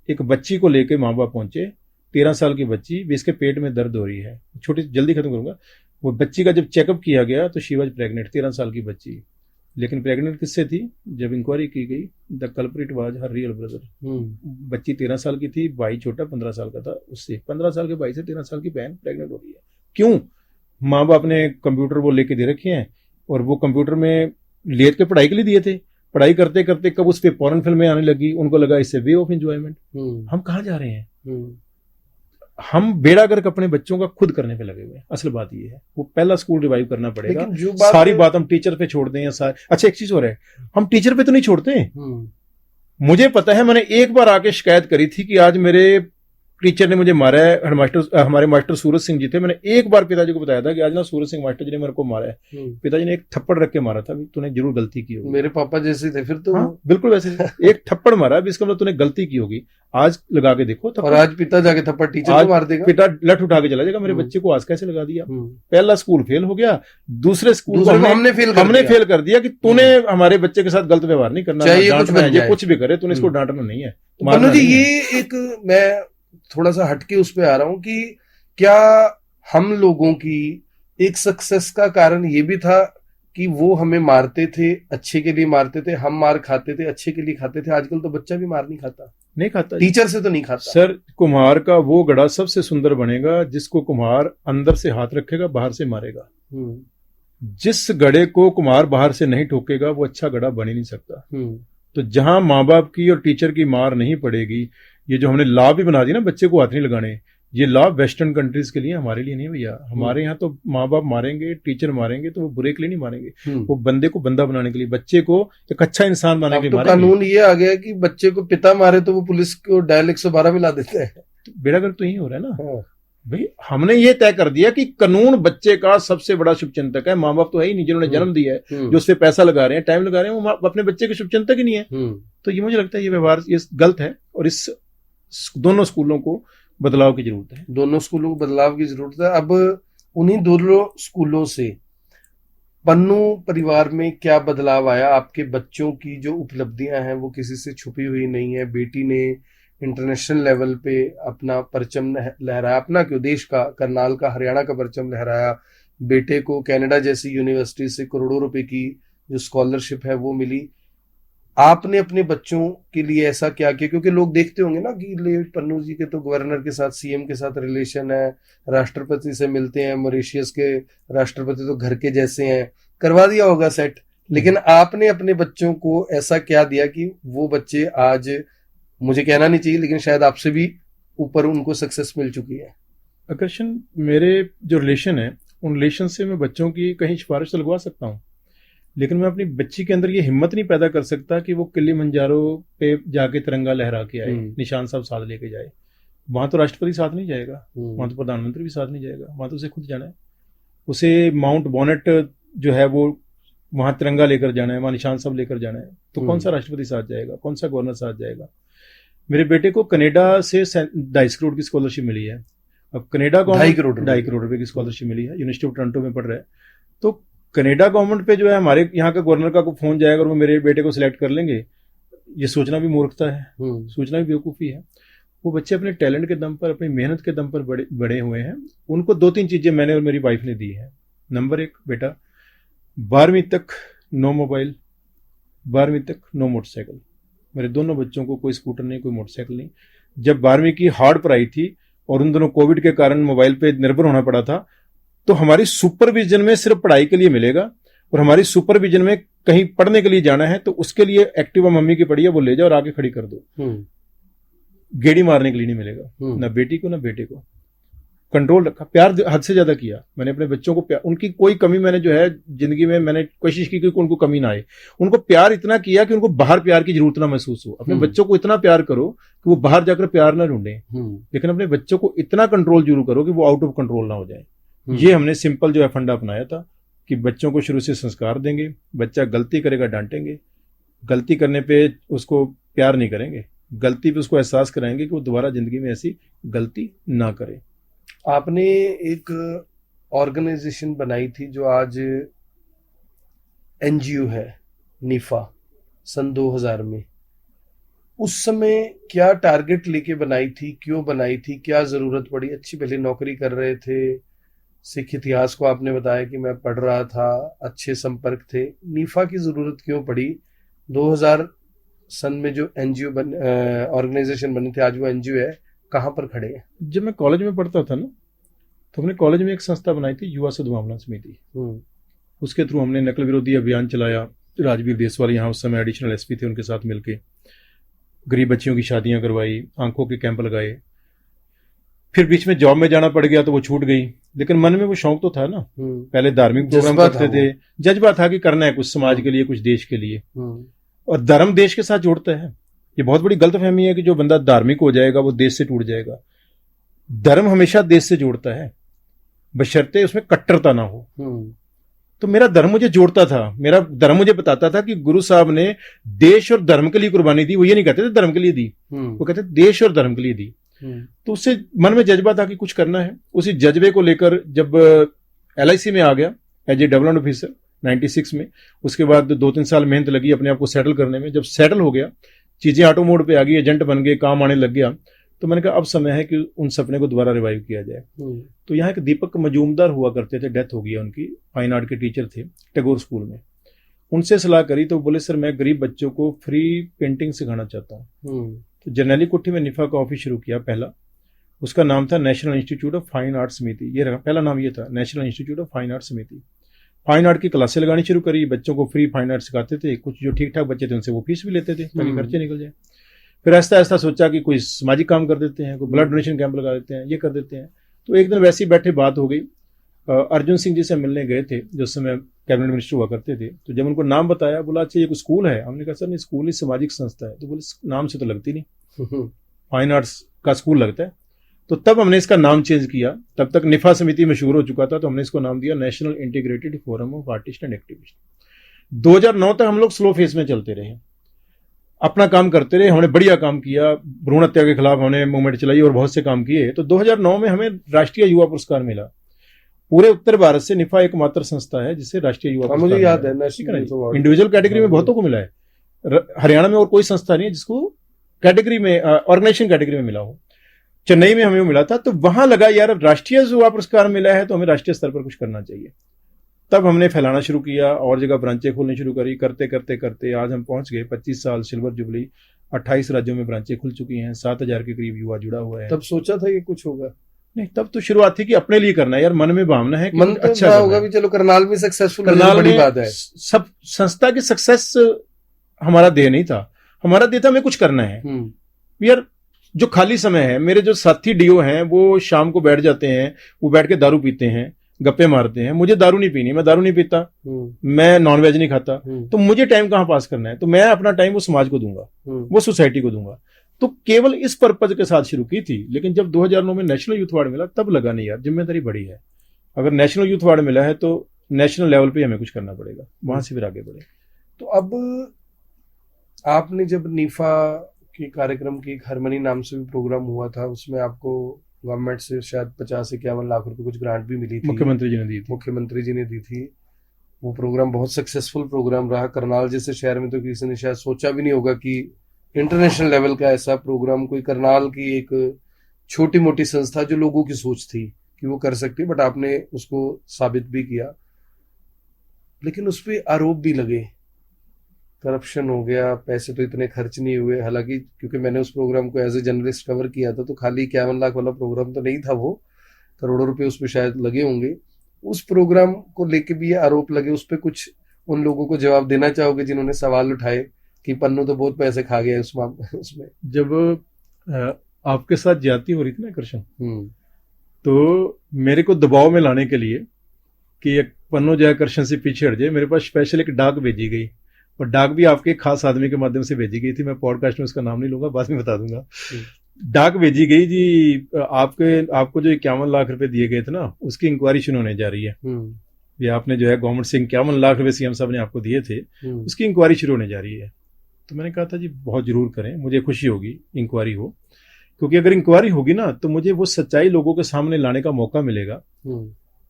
एक बच्ची को लेके माँ बाप पहुंचे, 13 साल की बच्ची भी, इसके पेट में दर्द हो रही है। छोटी, जल्दी खत्म करूंगा। वो बच्ची का जब चेकअप किया गया तो शी वाज प्रेग्नेंट, 13 साल की बच्ची। लेकिन प्रेग्नेंट किससे थी? जब इंक्वायरी की गई, the culprit was her real brother. बच्ची 13 साल की थी, भाई छोटा 15 साल का था उससे। 15 साल के भाई से 13 साल की बहन प्रेग्नेंट हो रही है। क्यों? माँ बाप ने कंप्यूटर वो लेके दे रखे हैं, और वो कंप्यूटर में लेट के पढ़ाई के लिए दिए थे, पढ़ाई करते करते कब उस पे फॉरेन फिल्में आने लगी, उनको लगा इससे वे ऑफ एंजॉयमेंट। हम कहाँ जा रहे हैं? हम बेड़ा गर्क अपने बच्चों का खुद करने पे लगे हुए हैं। असल बात ये है, वो पहला स्कूल रिवाइव करना पड़ेगा। लेकिन जो सारी बात हम टीचर पे छोड़ दें या अच्छा एक चीज और है, हम टीचर पे तो नहीं छोड़ते। मुझे पता है, मैंने एक बार आके शिकायत करी थी कि आज मेरे टीचर ने मुझे मारा है। हमारे मास्टर सूरज सिंह जी थे। मैंने एक बार पिताजी को बताया था कि आज ना सूरज सिंह मास्टर जी ने मेरे को मारा है। पिताजी ने एक थप्पड़ रख के मारा था, तूने जरूर गलती की होगी। मेरे पापा जैसे थे फिर तो। हाँ, बिल्कुल वैसे एक थप्पड़ मारा, इसका मतलब तूने गलती की होगी। आज लगा के देखो और आज पिता जाके थप्पड़ टीचर को मार देगा। पिता लठ उठा के चला जाएगा, मेरे बच्चे को आज कैसे लगा दिया। पहला स्कूल फेल हो गया, दूसरे स्कूल हमने फेल कर दिया कि तूने हमारे बच्चे के साथ गलत व्यवहार नहीं करना, चाहे कुछ भी करे, तूने इसको डांटना नहीं है। मनु जी, ये एक मैं थोड़ा सा हटके उस पे आ रहा हूं कि क्या हम लोगों की एक सक्सेस का कारण ये भी था कि वो हमें मारते थे, अच्छे के लिए मारते थे, हम मार खाते थे, अच्छे के लिए खाते थे। आजकल तो बच्चा भी मार नहीं खाता, टीचर से तो नहीं खाता। सर, कुम्हार का वो गड़ा सबसे सुंदर बनेगा जिसको कुम्हार अंदर से हाथ रखेगा, बाहर से मारेगा। जिस गड़े को कुम्हार बाहर से नहीं ठोकेगा वो अच्छा गड़ा बन ही नहीं सकता। तो जहां माँ बाप की और टीचर की मार नहीं पड़ेगी, ये जो हमने लॉ भी बना दी ना बच्चे को हाथ नहीं लगाने, ये लॉ वेस्टर्न कंट्रीज के लिए, हमारे लिए नहीं भैया। हमारे यहाँ तो माँ बाप मारेंगे, टीचर मारेंगे तो वो बुरे के लिए नहीं मारेंगे, वो बंदे को बंदा बनाने के लिए, बच्चे को एक अच्छा इंसान बनाने के लिए मारेंगे। कानून ये आ गया कि बच्चे को पिता मारे तो वो पुलिस को डायल 112 में ला देते हैं। तो बेड़ा गर्क तो यही हो रहा है ना भाई। हमने ये तय कर दिया कि कानून बच्चे का सबसे बड़ा शुभचिंतक है। माँ बाप तो है ही नहीं, जिन्होंने जन्म दिया है, जो उस पर पैसा लगा रहे हैं, टाइम लगा रहे हैं, वो अपने बच्चे के शुभचिंतक ही नहीं है। तो ये मुझे लगता है ये व्यवहार ये गलत है और इस दोनों स्कूलों को बदलाव की जरूरत है। दोनों स्कूलों को बदलाव की जरूरत है। अब उन्हीं दोनों स्कूलों से पन्नू परिवार में क्या बदलाव आया? आपके बच्चों की जो उपलब्धियां हैं वो किसी से छुपी हुई नहीं है। बेटी ने इंटरनेशनल लेवल पे अपना परचम लहराया, अपना क्यों, देश का, करनाल का, हरियाणा का परचम लहराया। बेटे को कनाडा जैसी यूनिवर्सिटी से करोड़ों रुपए की जो स्कॉलरशिप है वो मिली। आपने अपने बच्चों के लिए ऐसा क्या किया? क्योंकि लोग देखते होंगे ना कि ले पन्नू जी के तो गवर्नर के साथ, सीएम के साथ रिलेशन है, राष्ट्रपति से मिलते हैं, मॉरिशस के राष्ट्रपति तो घर के जैसे हैं, करवा दिया होगा सेट। लेकिन आपने अपने बच्चों को ऐसा क्या दिया कि वो बच्चे आज, मुझे कहना नहीं चाहिए लेकिन शायद आपसे भी ऊपर उनको सक्सेस मिल चुकी है? आकर्षण, मेरे जो रिलेशन है उन रिलेशन से मैं बच्चों की कहीं सिफारिश तो लगवा सकता हूँ, लेकिन मैं अपनी बच्ची के अंदर ये हिम्मत नहीं पैदा कर सकता कि वो किलिमंजारो पे जाके तिरंगा लहरा के आए, निशान साहब साथ लेके जाए। वहां तो राष्ट्रपति साथ नहीं जाएगा, वहां तो प्रधानमंत्री भी साथ नहीं जाएगा, वहां तो उसे खुद जाना है। उसे माउंट बॉनेट जो है वो वहां तिरंगा लेकर जाना है, वहां निशान साहब लेकर जाना है। तो कौन सा राष्ट्रपति साथ जाएगा, कौन सा गवर्नर साथ जाएगा? मेरे बेटे को कनाडा से 2.5 करोड़ की स्कॉलरशिप मिली है। अब कनाडा गवर्नमेंट 2.5 करोड़ रुपए की स्कॉलरशिप मिली है, यूनिवर्सिटी ऑफ टोरंटो में पढ़ रहा है। तो कनाडा गवर्नमेंट पे जो है हमारे यहाँ का गवर्नर का कोई फोन जाएगा और वो मेरे बेटे को सिलेक्ट कर लेंगे, ये सोचना भी मूर्खता है, सोचना भी बेवकूफ़ी है। वो बच्चे अपने टैलेंट के दम पर, अपनी मेहनत के दम पर बड़े हुए हैं। उनको 2-3 चीज़ें मैंने और मेरी वाइफ ने दी है। नंबर 1, बेटा 12वीं तक नो मोबाइल, 12वीं तक नो मोटरसाइकिल। मेरे दोनों बच्चों को कोई स्कूटर नहीं, कोई मोटरसाइकिल नहीं। जब 12वीं की हार्ड पढ़ाई थी और उन दोनों कोविड के कारण मोबाइल पे निर्भर होना पड़ा था, तो हमारी सुपरविजन में सिर्फ पढ़ाई के लिए मिलेगा, और हमारी सुपरविजन में कहीं पढ़ने के लिए जाना है तो उसके लिए एक्टिवा मम्मी की पड़ी है वो ले जाओ और आगे खड़ी कर दो। गेड़ी मारने के लिए नहीं मिलेगा, ना बेटी को ना बेटे को। कंट्रोल रखा, प्यार हद से ज्यादा किया मैंने अपने बच्चों को। प्यार, उनकी कोई कमी मैंने जो है जिंदगी में मैंने कोशिश की कि उनको कमी ना आए। उनको प्यार इतना किया कि उनको बाहर प्यार की जरूरत ना महसूस हो। अपने बच्चों को इतना प्यार करो कि वो बाहर जाकर प्यार ना ढूंढे, लेकिन अपने बच्चों को इतना कंट्रोल जरूर करो कि वो आउट ऑफ कंट्रोल ना हो जाए। ये हमने सिंपल जो है फंडा अपनाया था कि बच्चों को शुरू से संस्कार देंगे, बच्चा गलती करेगा डांटेंगे, गलती करने पे उसको प्यार नहीं करेंगे, गलती पे उसको एहसास कराएंगे कि वो दोबारा जिंदगी में ऐसी गलती ना करे। आपने एक ऑर्गेनाइजेशन बनाई थी जो आज एनजीओ है, नीफा, सन 2000 में। उस समय क्या टारगेट लेके बनाई थी, क्यों बनाई थी, क्या जरूरत पड़ी? अच्छी भली नौकरी कर रहे थे, सिख इतिहास को आपने बताया कि मैं पढ़ रहा था, अच्छे संपर्क थे, नीफा की जरूरत क्यों पड़ी? 2000 सन में जो एनजीओ ऑर्गेनाइजेशन बने थे, आज वो एनजीओ है, कहाँ पर खड़े हैं? जब मैं कॉलेज में पढ़ता था ना, तो हमने कॉलेज में एक संस्था बनाई थी, युवा सद्भावना समिति। उसके थ्रू हमने नकल विरोधी अभियान चलाया, राजवीर देसवाल यहाँ उस समय एडिशनल एसपी थे, उनके साथ मिलके गरीब बच्चियों की शादियां करवाई, आंखों के कैंप लगाए। फिर बीच में जॉब में जाना पड़ गया तो वो छूट गई, लेकिन मन में वो शौक तो था ना। पहले धार्मिक प्रोग्राम करते थे, जज्बा था कि करना है कुछ समाज के लिए, कुछ देश के लिए। और धर्म देश के साथ जोड़ता है। ये बहुत बड़ी गलतफहमी है कि जो बंदा धार्मिक हो जाएगा वो देश से टूट जाएगा। धर्म हमेशा देश से जोड़ता है, बशर्ते उसमें कट्टरता ना हो। तो मेरा धर्म मुझे जोड़ता था, मेरा धर्म मुझे बताता था कि गुरु साहब ने देश और धर्म के लिए कुर्बानी दी। वो ये नहीं कहते थे धर्म के लिए दी, वो कहते देश और धर्म के लिए दी। तो उससे मन में जज्बा था कि कुछ करना है। उसी जज्बे को लेकर जब LIC में आ गया एज ए डेवलपमेंट ऑफिसर 96 में, उसके बाद 2-3 साल मेहनत लगी अपने आप को सेटल करने में। जब सेटल हो गया, चीजें ऑटो मोड पे आ गई, एजेंट बन गए, काम आने लग गया, तो मैंने कहा अब समय है कि उन सपने को दोबारा रिवाइव किया जाए। तो यहाँ एक दीपक मजूमदार हुआ करते थे, डेथ हो गई उनकी, फाइन आर्ट के टीचर थे टैगोर स्कूल में। उनसे सलाह करी तो बोले सर मैं गरीब बच्चों को फ्री पेंटिंग सिखाना चाहता हूँ। तो जर्नैली कुट्टी में निफा का ऑफिस शुरू किया पहला, उसका नाम था national institute of fine art समिति। ये रहा पहला नाम, ये था national institute of fine art समिति। फाइन आर्ट की क्लासें लगानी शुरू करी, बच्चों को फ्री फाइन आर्ट सिखाते थे। कुछ जो ठीक ठाक बच्चे थे उनसे वो फीस भी लेते थे ताकि खर्चे निकल जाए। फिर ऐसा ऐसा सोचा कि कोई सामाजिक काम कर देते हैं, कोई ब्लड डोनेशन कैंप लगा देते हैं, ये कर देते हैं। तो एक दिन वैसे ही बैठे बात हो गई, अर्जुन सिंह जी से मिलने गए थे जो समय कैबिनेट मिनिस्टर हुआ करते थे। तो जब उनको नाम बताया, बोला अच्छा ये कोई स्कूल है? हमने कहा सर नहीं, स्कूल ही सामाजिक संस्था है। तो बोले नाम से तो लगती नहीं, फाइन आर्ट्स का स्कूल लगता है। तो तब हमने इसका नाम चेंज किया। तब तक निफा समिति मशहूर हो चुका था, तो हमने इसको नाम दिया national integrated forum of artist and activist. 2009 तक हम लोग स्लो फेस में चलते रहे, अपना काम करते रहे। हमने बढ़िया काम किया, भ्रूण हत्या के खिलाफ हमने मूवमेंट चलाई और बहुत से काम किए। तो 2009 में हमें राष्ट्रीय युवा पुरस्कार मिला। पूरे उत्तर भारत से निफा एकमात्र संस्था है जिसे राष्ट्रीय युवा पुरस्कार, मुझे याद है, इंडिविजुअल कैटेगरी में बहुतों को मिला है। हरियाणा में और कोई संस्था नहीं है जिसको कैटेगरी में, ऑर्गेनाइजेशन कैटेगरी में मिला हो। चेन्नई में हमें मिला था। तो वहां लगा यार राष्ट्रीय युवा पुरस्कार मिला है तो हमें राष्ट्रीय स्तर पर कुछ करना चाहिए। तब हमने फैलाना शुरू किया और जगह ब्रांचें खोलनी शुरू करी। करते करते करते आज हम पहुंच गए 25 साल सिल्वर जुबली, 28 राज्यों में ब्रांचें खुल चुकी हैं, 7000 के करीब युवा जुड़ा हुआ है। तब सोचा था ये कुछ होगा? नहीं, तब तो शुरुआत थी कि अपने लिए करना है यार, मन में भावना है कि मन तो अच्छा होगा भी। चलो करनाल में सक्सेसफुल, करनाल बड़ी बात है। सब संस्था की सक्सेस हमारा ध्येय नहीं था, हमारा ध्येय था हमें कुछ करना है यार। जो खाली समय है, मेरे जो साथी डीओ हैं वो शाम को बैठ जाते हैं, वो बैठ के दारू पीते हैं, गप्पे मारते हैं। मुझे दारू नहीं पीनी, मैं दारू नहीं पीता, मैं नॉनवेज नहीं खाता। तो मुझे टाइम कहाँ पास करना है? तो मैं अपना टाइम वो समाज को दूंगा, वो सोसाइटी को दूंगा। तो केवल इस पर्पज के साथ शुरू की थी। लेकिन जब 2009 में नेशनल यूथ अवार्ड मिला तब लगा नहीं यार जिम्मेदारी बड़ी है। अगर नेशनल यूथ अवार्ड मिला है तो नेशनल लेवल पे हमें कुछ करना पड़ेगा, वहां से फिर आगे बढ़े। तो अब आपने जब निफा के कार्यक्रम की हारमनी नाम से भी प्रोग्राम हुआ था, उसमें आपको गवर्नमेंट से शायद 50-51 लाख रुपए कुछ ग्रांट भी मिली थी, मुख्यमंत्री जी ने दी थी। मुख्यमंत्री जी ने दी थी। वो प्रोग्राम बहुत सक्सेसफुल प्रोग्राम रहा। करनाल जैसे शहर में तो किसी ने शायद सोचा भी नहीं होगा कि इंटरनेशनल लेवल का ऐसा प्रोग्राम कोई करनाल की एक छोटी मोटी संस्था, जो लोगों की सोच थी कि वो कर सकती है, बट आपने उसको साबित भी किया। लेकिन उस पर आरोप भी लगे, करप्शन हो गया, पैसे तो इतने खर्च नहीं हुए। हालांकि क्योंकि मैंने उस प्रोग्राम को एज ए जर्नलिस्ट कवर किया था, तो खाली 51 लाख वाला प्रोग्राम तो नहीं था, वो करोड़ों रुपए उस पर शायद लगे होंगे। उस प्रोग्राम को लेके भी ये आरोप लगे, उस पर कुछ उन लोगों को जवाब देना चाहोगे जिन्होंने सवाल उठाए कि पन्नू तो बहुत पैसे खा गया उसमें? जब आपके साथ ज्यादती हो रही थी ना कृष्ण, तो मेरे को दबाव में लाने के लिए कि एक पन्नू जो है कृष्ण से पीछे हट जाए, मेरे पास स्पेशल एक डाक भेजी गई। और डाक भी आपके एक खास आदमी के माध्यम से भेजी गई थी। मैं पॉडकास्ट में उसका नाम नहीं लूंगा, बाद में बता दूंगा। डाक भेजी गई जी, आपको जो 51 लाख रुपए दिए गए थे ना, उसकी इंक्वायरी शुरू होने जा रही है। ये आपने जो है गवर्नमेंट से 51 लाख रुपए सीएम साहब ने आपको दिए थे, उसकी इंक्वायरी शुरू होने जा रही है। तो मैंने कहा था जी बहुत जरूर करें, मुझे खुशी होगी इंक्वायरी हो, क्योंकि अगर इंक्वायरी होगी ना तो मुझे वो सच्चाई लोगों के सामने लाने का मौका मिलेगा,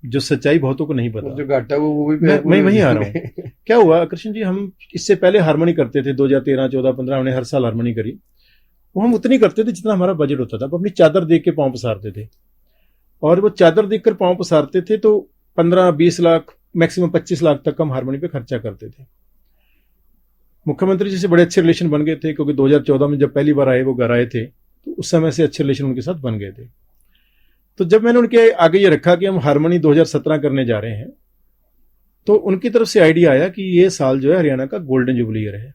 जो सच्चाई बहुतों को नहीं पता। जो घाटा वो भी मैं वहीं आ रहा हूँ। क्या हुआ कृष्ण जी, हम इससे पहले हारमोनी करते थे 2013, 14, 15 हमने हर साल हारमोनी करी। वो हम उतनी करते थे जितना हमारा बजट होता था। अपनी चादर देख के पांव पसारते थे, और वो चादर देखकर पांव पसारते थे तो 15-20 लाख मैक्सिमम 25 लाख तक हम हारमोनी पे खर्चा करते थे। मुख्यमंत्री जी से बड़े अच्छे रिलेशन बन गए थे, क्योंकि 2014 में जब पहली बार आए वो घर आए थे, तो उस समय से अच्छे रिलेशन उनके साथ बन गए थे। तो जब मैंने उनके आगे ये रखा कि हम हारमोनी 2017 करने जा रहे हैं, तो उनकी तरफ से आइडिया आया कि ये साल जो है हरियाणा का गोल्डन जुबली ईयर है,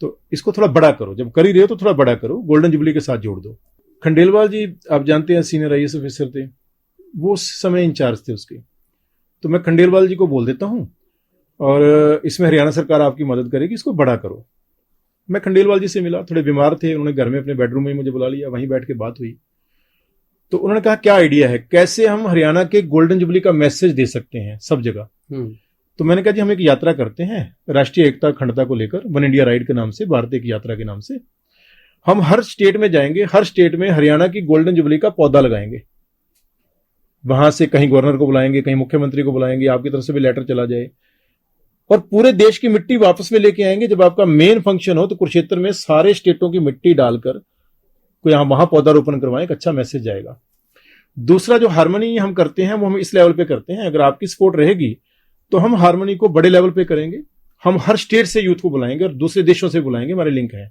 तो इसको थोड़ा बड़ा करो, जब कर ही रहे हो तो थोड़ा बड़ा करो, गोल्डन जुबली के साथ जोड़ दो। खंडेलवाल जी आप जानते हैं सीनियर आईएएस ऑफिसर थे, वो उस समय इंचार्ज थे उसके, तो मैं खंडेलवाल जी को बोल देता हूँ और इसमें हरियाणा सरकार आपकी मदद करेगी, इसको बड़ा करो। मैं खंडेलवाल जी से मिला, थोड़े बीमार थे, उन्होंने घर में अपने बेडरूम में मुझे बुला लिया, वहीं बैठ के बात हुई। तो उन्होंने कहा क्या आइडिया है, कैसे हम हरियाणा के गोल्डन जुबली का मैसेज दे सकते हैं सब जगह। तो मैंने कहा जी हम एक यात्रा करते हैं राष्ट्रीय एकता अखंडता को लेकर, वन इंडिया राइड के नाम से, भारतीय की यात्रा के नाम से। हम हर स्टेट में जाएंगे, हर स्टेट में हरियाणा की गोल्डन जुबली का पौधा लगाएंगे, वहां से कहीं गवर्नर को बुलाएंगे, कहीं मुख्यमंत्री को बुलाएंगे, आपकी तरफ से भी लेटर चला जाए, और पूरे देश की मिट्टी वापस में लेके आएंगे। जब आपका मेन फंक्शन हो तो कुरुक्षेत्र में सारे स्टेटों की मिट्टी डालकर कोई यहां वहां पौधारोपण करवाएं, एक अच्छा मैसेज जाएगा। दूसरा जो हार्मनी हम करते हैं वो हम इस लेवल पे करते हैं, अगर आपकी सपोर्ट रहेगी तो हम हार्मनी को बड़े लेवल पे करेंगे, हम हर स्टेट से यूथ को बुलाएंगे और दूसरे देशों से बुलाएंगे, हमारे लिंक है।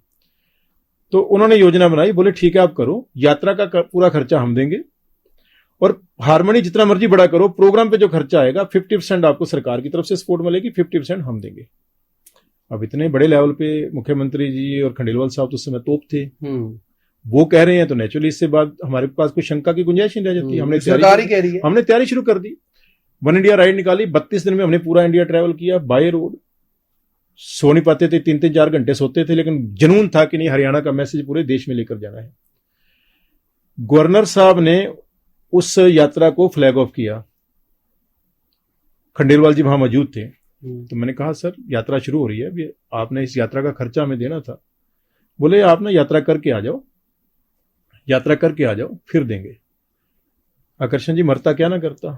तो उन्होंने योजना बनाई, बोले ठीक है आप करो, यात्रा का पूरा खर्चा हम देंगे और हार्मनी जितना मर्जी बड़ा करो, प्रोग्राम पे जो खर्चा आएगा 50% आपको सरकार की तरफ से सपोर्ट मिलेगी, 50% हम देंगे। अब इतने बड़े लेवल पे मुख्यमंत्री जी और खंडेलवाल साहब तो उस समय तोप थे, वो कह रहे हैं तो नेचुरली इससे बाद हमारे पास कोई शंका की गुंजाइश नहीं रह जाती। हमने तैयारी शुरू कर दी, वन इंडिया राइड निकाली, 32 दिन में हमने पूरा इंडिया ट्रैवल किया बाय रोड। सो नहीं पाते थे, 3-4 घंटे सोते थे, लेकिन जुनून था कि नहीं हरियाणा का मैसेज पूरे देश में लेकर जाना है। गवर्नर साहब ने उस यात्रा को फ्लैग ऑफ किया, खंडेलवाल जी वहां मौजूद थे। तो मैंने कहा सर यात्रा शुरू हो रही है, अभी आपने इस यात्रा का खर्चा हमें देना था। बोले आप ना यात्रा करके आ जाओ, यात्रा करके आ जाओ फिर देंगे। आकर्षण जी मरता क्या ना करता,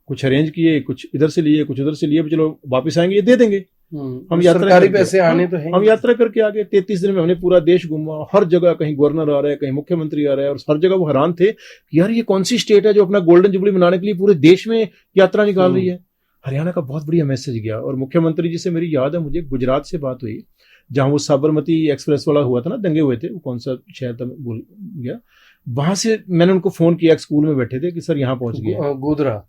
कुछ अरेंज किए, कुछ इधर से लिए, कुछ उधर से लिए, चलो वापस आएंगे ये दे देंगे। हम यात्रा सरकारी पैसे आने तो हैं, हम यात्रा करके आ गए। 33 दिन में हमने पूरा देश घूमा, हर जगह कहीं गवर्नर आ रहा है, कहीं मुख्यमंत्री आ रहा है, और हर जगह वो हैरान थे कि यार ये कौन सी स्टेट है जो अपना गोल्डन जुबली मनाने के लिए पूरे देश में यात्रा निकाल रही है। हरियाणा का बहुत बढ़िया मैसेज गया। और मुख्यमंत्री जी से मेरी याद है, मुझे गुजरात से बात हुई, जहां वो साबरमती एक्सप्रेस वाला हुआ था ना, दंगे हुए थे, वो कौन सा शहर था भूल गया, वहां से मैंने उनको फोन किया, एक स्कूल में बैठे थे कि सर यहाँ पहुंच गए,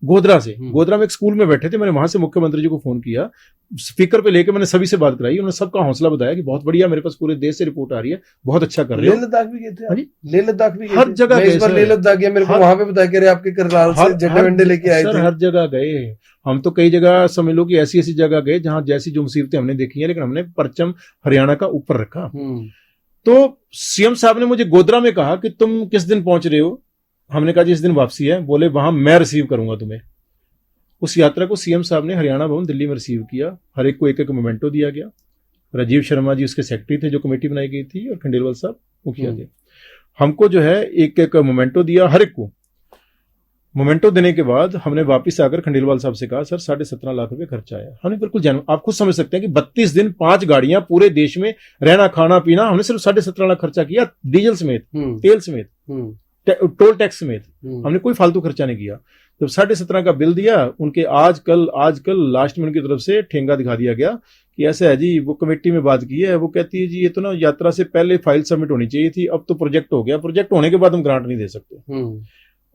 गोधरा से, गोधरा में एक स्कूल में बैठे थे, मैंने वहां से मुख्यमंत्री जी को फोन किया, स्पीकर पे लेके मैंने सभी से बात कराई, उन्होंने सबका हौसला बताया कि बहुत बढ़िया, मेरे पास पूरे देश से रिपोर्ट आ रही है, बहुत अच्छा कर रहे हो। लेह लद्दाख भी गए थे, लेह लद्दाख भी हर जगह गए, लेह लद्दाख गया, मेरे को वहां पे बताया कि आपके करनाल से झंडे वंडे लेके आए थे। हर जगह गए हम, तो कई जगह समझ लो कि ऐसी ऐसी जगह गए जहां जैसी जो मुसीबतें हमने देखी है, लेकिन हमने परचम हरियाणा का ऊपर रखा। तो सीएम साहब ने मुझे गोधरा में कहा कि तुम किस दिन पहुंच रहे हो, हमने कहा जी इस दिन वापसी है। बोले वहां मैं रिसीव करूंगा तुम्हें। उस यात्रा को सीएम साहब ने हरियाणा भवन दिल्ली में रिसीव किया, हर एक को एक एक मोमेंटो दिया गया। राजीव शर्मा जी उसके सेक्रेटरी थे जो कमेटी बनाई गई थी, और खंडेलवाल साहब मुखिया थे। हमको जो है एक एक मोमेंटो दिया, हर एक को मोमेंटो देने के बाद हमने वापस आकर खंडेलवाल साहब से कहा सर 17.5 लाख रुपए खर्चा आया। हमने बिल्कुल जान, आप खुद समझ सकते हैं कि 32 दिन 5 गाड़ियां पूरे देश में, रहना खाना पीना, हमने सिर्फ 17.5 लाख खर्चा किया, डीजल समेत, तेल समेत, टोल टैक्स समेत, हमने कोई फालतू खर्चा नहीं किया। जब 17.5 का बिल दिया, उनके आजकल लास्ट में उनकी तरफ से ठेंगा दिखा दिया गया कि ऐसा है जी, वो कमेटी में बात की है, वो कहती है जी ये तो ना यात्रा से पहले फाइल सबमिट होनी चाहिए थी, अब तो प्रोजेक्ट हो गया, प्रोजेक्ट होने के बाद हम ग्रांट नहीं दे सकते।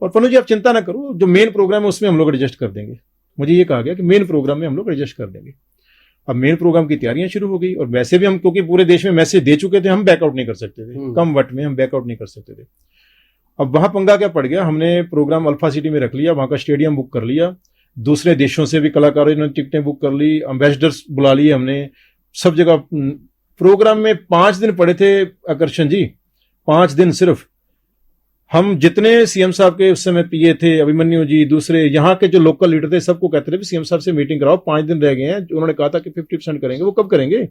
और पन्नू जी आप चिंता ना करो, जो मेन प्रोग्राम है उसमें हम लोग एडजस्ट कर देंगे। मुझे ये कहा गया कि मेन प्रोग्राम में हम लोग एडजस्ट कर देंगे। अब मेन प्रोग्राम की तैयारियां शुरू हो गई, और वैसे भी हम क्योंकि पूरे देश में मैसेज दे चुके थे, हम बैकआउट नहीं कर सकते थे, कम वट में हम बैकआउट नहीं कर सकते थे। अब वहां पंगा क्या पड़ गया, हमने प्रोग्राम अल्फा सिटी में रख लिया, वहां का स्टेडियम बुक कर लिया, दूसरे देशों से भी कलाकारों ने टिकटें बुक कर ली, एम्बेसडर्स बुला लिए हमने, सब जगह प्रोग्राम में 5 दिन पड़े थे आकर्षण जी, 5 दिन सिर्फ। हम जितने सीएम साहब के उस समय पीए थे, अभिमन्यु जी, दूसरे यहाँ के जो लोकल लीडर थे, सबको कहते थे सीएम साहब से मीटिंग कराओ, 5 दिन रह गए हैं। उन्होंने कहा था कि 50% करेंगे, वो कब करेंगे?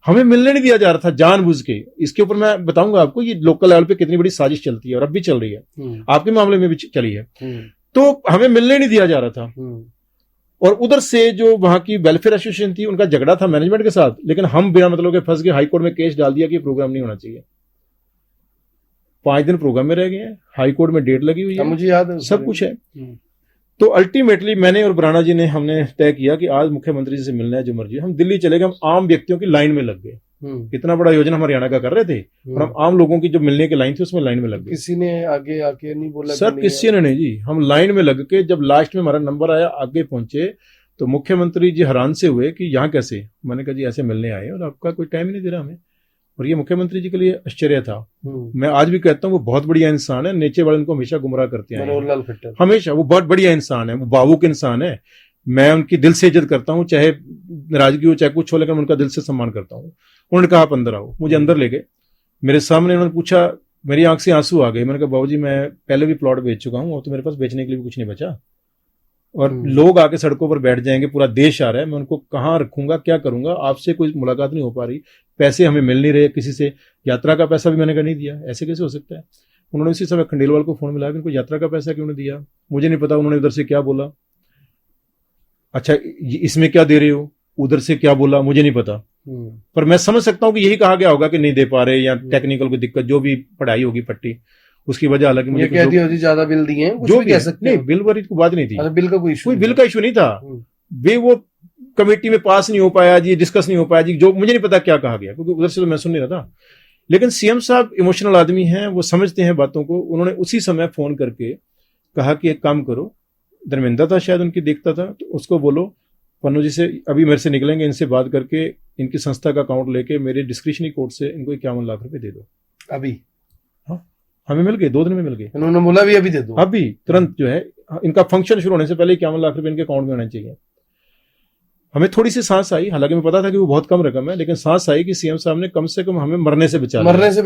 हमें मिलने नहीं दिया जा रहा था जानबूझ के। इसके ऊपर मैं बताऊंगा आपको ये लोकल लेवल पे कितनी बड़ी साजिश चलती है, और अब भी चल रही है, आपके मामले में भी चली है। तो हमें मिलने नहीं दिया जा रहा था, और उधर से जो वहां की वेलफेयर एसोसिएशन थी, उनका झगड़ा था मैनेजमेंट के साथ, लेकिन हम बिना मतलब के फंस गए, हाईकोर्ट में केस डाल दिया कि प्रोग्राम नहीं होना चाहिए। 5 दिन प्रोग्राम में रह गए हैं, हाईकोर्ट में डेट लगी हुई है, मुझे याद है, सब कुछ है। तो अल्टीमेटली मैंने और बराना जी ने हमने तय किया कि आज मुख्यमंत्री जी से मिलना है, जो मर्जी, हम दिल्ली चले गए। हम आम व्यक्तियों की लाइन में लग गए, इतना बड़ा योजना हम हरियाणा का कर रहे थे, और हम आम लोगों की जो मिलने की लाइन थी उसमें लाइन में लग गए। किसी ने आगे आके नहीं बोला? सर किसी ने नहीं जी, हम लाइन में लग के जब लास्ट में हमारा नंबर आया, आगे पहुंचे, तो मुख्यमंत्री जी हैरान से हुए कि यहाँ कैसे। मैंने कहा जी ऐसे मिलने आए और आपका कोई टाइम ही नहीं दे रहा हमें। और ये मुख्यमंत्री जी के लिए आश्चर्य था। मैं आज भी कहता हूँ वो बहुत बढ़िया इंसान है, नीचे वाले उनको हमेशा गुमराह करते हैं मनोहर लाल खट्टर, हमेशा। वो बहुत बढ़िया इंसान है, वो भावुक इंसान है, मैं उनकी दिल से इज्जत करता हूँ, चाहे नाराजगी हो चाहे कुछ हो, लेकिन उनका दिल से सम्मान करता हूँ। उन्होंने कहा आप अंदर आओ, मुझे अंदर ले गए। मेरे सामने उन्होंने पूछा, मेरी आंख से आंसू आ गए। मैंने कहा बाबूजी मैं पहले भी प्लॉट बेच चुका हूँ और तो मेरे पास बेचने के लिए भी कुछ नहीं बचा, और लोग आके सड़कों पर बैठ जाएंगे, पूरा देश आ रहा है, मैं उनको कहाँ रखूंगा, क्या करूंगा, आपसे कोई मुलाकात नहीं हो पा रही, पैसे हमें मिल नहीं रहे किसी से, यात्रा का पैसा भी मैंने नहीं दिया, ऐसे कैसे हो सकता है। उन्होंने उसी समय खंडेलवाल को फोन मिलाया कि उनको यात्रा का पैसा क्यों नहीं दिया, मुझे नहीं पता। उन्होंने उधर से क्या बोला, अच्छा इसमें क्या दे रहे हो, उधर से क्या बोला, मुझे नहीं पता। पर मैं समझ सकता हूँ कि यही कहा गया होगा कि नहीं दे पा रहे, या टेक्निकल कोई दिक्कत, जो भी पढ़ाई होगी पट्टी उसकी वजह। हालांकि मुझे कह दिया जी ज्यादा बिल दिए हैं, कुछ जो भी कह सकते नहीं, बिल वरी की बात नहीं थी, बिल का कोई बिल का इशू नहीं था। वे वो कमेटी में पास नहीं हो पाया जी, डिस्कस नहीं हो पाया जी, जो मुझे नहीं पता क्या कहा गया, क्योंकि उधर से तो मैं सुन नहीं रहा था। लेकिन सीएम साहब इमोशनल आदमी हैं, वो समझते हैं बातों को। उन्होंने उसी समय फोन करके कहा कि एक काम करो, धर्मेंद्र था शायद उनकी देखता था, तो उसको बोलो पन्नू जी से अभी मेरे से निकलेंगे, इनसे बात करके इनकी संस्था का अकाउंट लेके मेरे डिस्क्रिप्शनरी कोड से इनको 51 लाख रुपए दे दो। अभी हमें मिल गए, 2 दिन में मिल गए। उन्होंने बोला भी अभी दे दो, अभी तुरंत जो है इनका फंक्शन शुरू होने से पहले 51 लाख रुपए इनके अकाउंट में आना चाहिए। हमें थोड़ी सी सांस आई, हालांकि मैं पता था कि वो बहुत कम रकम है, लेकिन सांस आई कि सीएम साहब ने कम से कम हमें मरने से बचा लिया, मरने से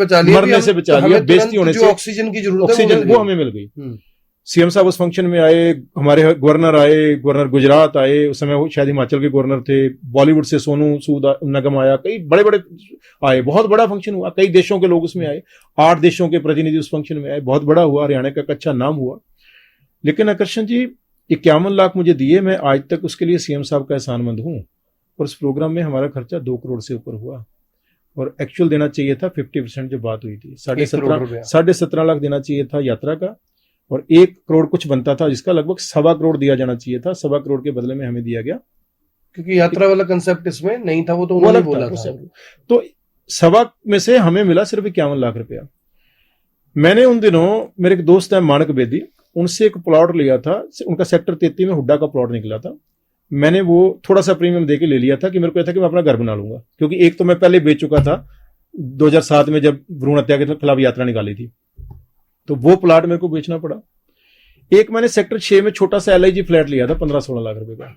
बचा लिया, बेइज्जती होने से ऑक्सीजन की जरूरत है ऑक्सीजन वो हमें मिल गई। सीएम साहब उस फंक्शन में आए, हमारे गवर्नर आए, गवर्नर गुजरात आए, उस समय वो शायद हिमाचल के गवर्नर थे, बॉलीवुड से सोनू सूद निगम आया, कई बड़े बड़े आए, बहुत बड़ा फंक्शन हुआ, कई देशों के लोग उसमें आए, 8 देशों के प्रतिनिधि उस फंक्शन में आए, बहुत बड़ा हुआ, हरियाणा का अच्छा नाम हुआ। लेकिन आकर्षण जी 51 लाख मुझे दिए, मैं आज तक उसके लिए सीएम साहब का एहसानमंद हूँ। और उस प्रोग्राम में हमारा खर्चा 2 करोड़ से ऊपर हुआ, और एक्चुअल देना चाहिए था 50% जो बात हुई थी, 17.5 लाख देना चाहिए था यात्रा का, और 1 करोड़ कुछ बनता था, जिसका लगभग 1.25 करोड़ दिया जाना चाहिए था। 1.25 करोड़ के बदले में हमें दिया गया, क्योंकि यात्रा वाला कंसेप्ट इसमें नहीं था, वो तो उन्होंने बोला था। तो 1.25 में से हमें मिला सिर्फ 51 लाख रुपया। मैंने उन दिनों, मेरे एक दोस्त है मानक बेदी, उनसे एक प्लॉट लिया था, उनका सेक्टर 33 में हुड्डा का प्लॉट निकला था। मैंने वो थोड़ा सा प्रीमियम देके ले लिया था कि मेरे को था कि मैं अपना घर बना लूंगा, क्योंकि एक तो मैं पहले बेच चुका था 2007 में जब भ्रूण हत्या के खिलाफ यात्रा निकाली थी, तो वो प्लाट मेरे को बेचना पड़ा। एक मैंने सेक्टर 6 में छोटा सा LIG फ्लैट लिया था 15-16 लाख रुपए का,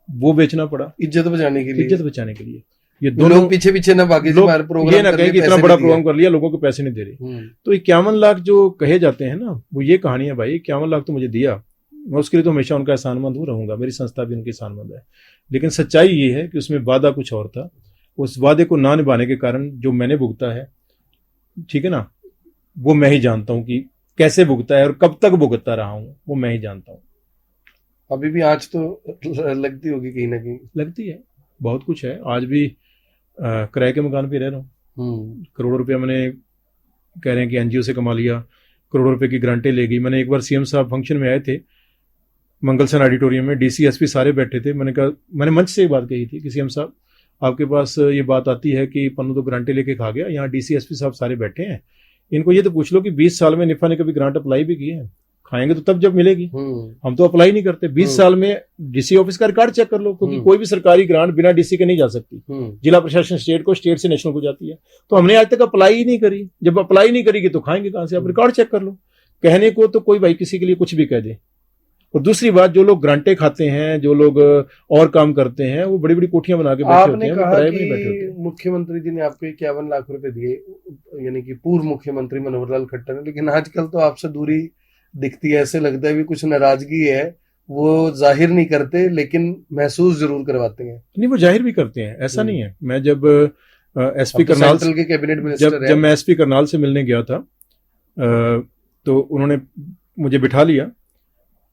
वो बेचना पड़ा इज्जत बचाने के लिए। ये दोनों लोग पीछे ना भागे, प्रोग्राम ये ना कहें कि इतना बड़ा प्रोग्राम कर लिया, लोगों को पैसे नहीं दे रहे। तो 51 लाख जो कहे जाते हैं ना, वो ये कहानी है भाई। 51 लाख तो मुझे दिया, मैं उसके लिए तो हमेशा उनका एहसानमंद हूँ, रहूंगा, मेरी संस्था भी उनकी एहसानमंद है। लेकिन सच्चाई ये है कि उसमें वादा कुछ और था, उस वादे को ना निभाने के कारण जो मैंने भुगता है, ठीक है ना, वो मैं ही जानता हूँ कि कैसे भुगता है और कब तक भुगतता रहा हूँ, वो मैं ही जानता हूँ। अभी भी आज तो लगती होगी कहीं ना कहीं, लगती है, बहुत कुछ है। आज भी किराए के मकान पे रह रहा हूँ, करोड़ों रुपया मैंने, कह रहे हैं कि एनजीओ से कमा लिया, करोड़ों रुपए की ग्रांटें ले गई। मैंने एक बार सीएम साहब फंक्शन में आए थे मंगलसन ऑडिटोरियम में, DC SP सारे बैठे थे। मैंने कहा, मैंने मंच से एक बात कही थी कि सीएम साहब आपके पास ये बात आती है कि पन्नू तो ग्रांटें लेके खा गया, यहाँ DC SP साहब सारे बैठे हैं, इनको ये तो पूछ लो कि 20 साल में निफा ने कभी ग्रांट अप्लाई भी की है? खाएंगे तो तब जब मिलेगी, हम तो अप्लाई नहीं करते। 20 साल में DC ऑफिस का रिकॉर्ड चेक कर लो, क्योंकि कोई भी सरकारी ग्रांट बिना DC के नहीं जा सकती, जिला प्रशासन स्टेट को, स्टेट से नेशनल को जाती है। तो हमने आज तक अप्लाई ही नहीं करी, जब अप्लाई नहीं करेगी तो खाएंगे कहां से? आप रिकॉर्ड चेक कर लो। कहने को तो कोई भाई किसी के लिए कुछ भी कह दे। और दूसरी बात, जो लोग ग्रांटें खाते हैं, जो लोग और काम करते हैं, वो बड़ी बड़ी कोठियां बना के बैठे होते हैं, वो किराए में नहीं बैठे होते। मुख्यमंत्री जी ने आपको 51 लाख रुपए दिए, यानी कि पूर्व मुख्यमंत्री मनोहर लाल खट्टर ने, लेकिन आजकल तो आपसे दूरी दिखती है, ऐसे लगता है भी कुछ नाराजगी है, वो जाहिर नहीं करते लेकिन महसूस जरूर करवाते हैं। नहीं, वो जाहिर भी करते हैं, ऐसा नहीं है। मैं जब SP करनाल के कैबिनेट मिनिस्टर जब मैं SP करनाल से मिलने गया था, तो उन्होंने मुझे बिठा लिया,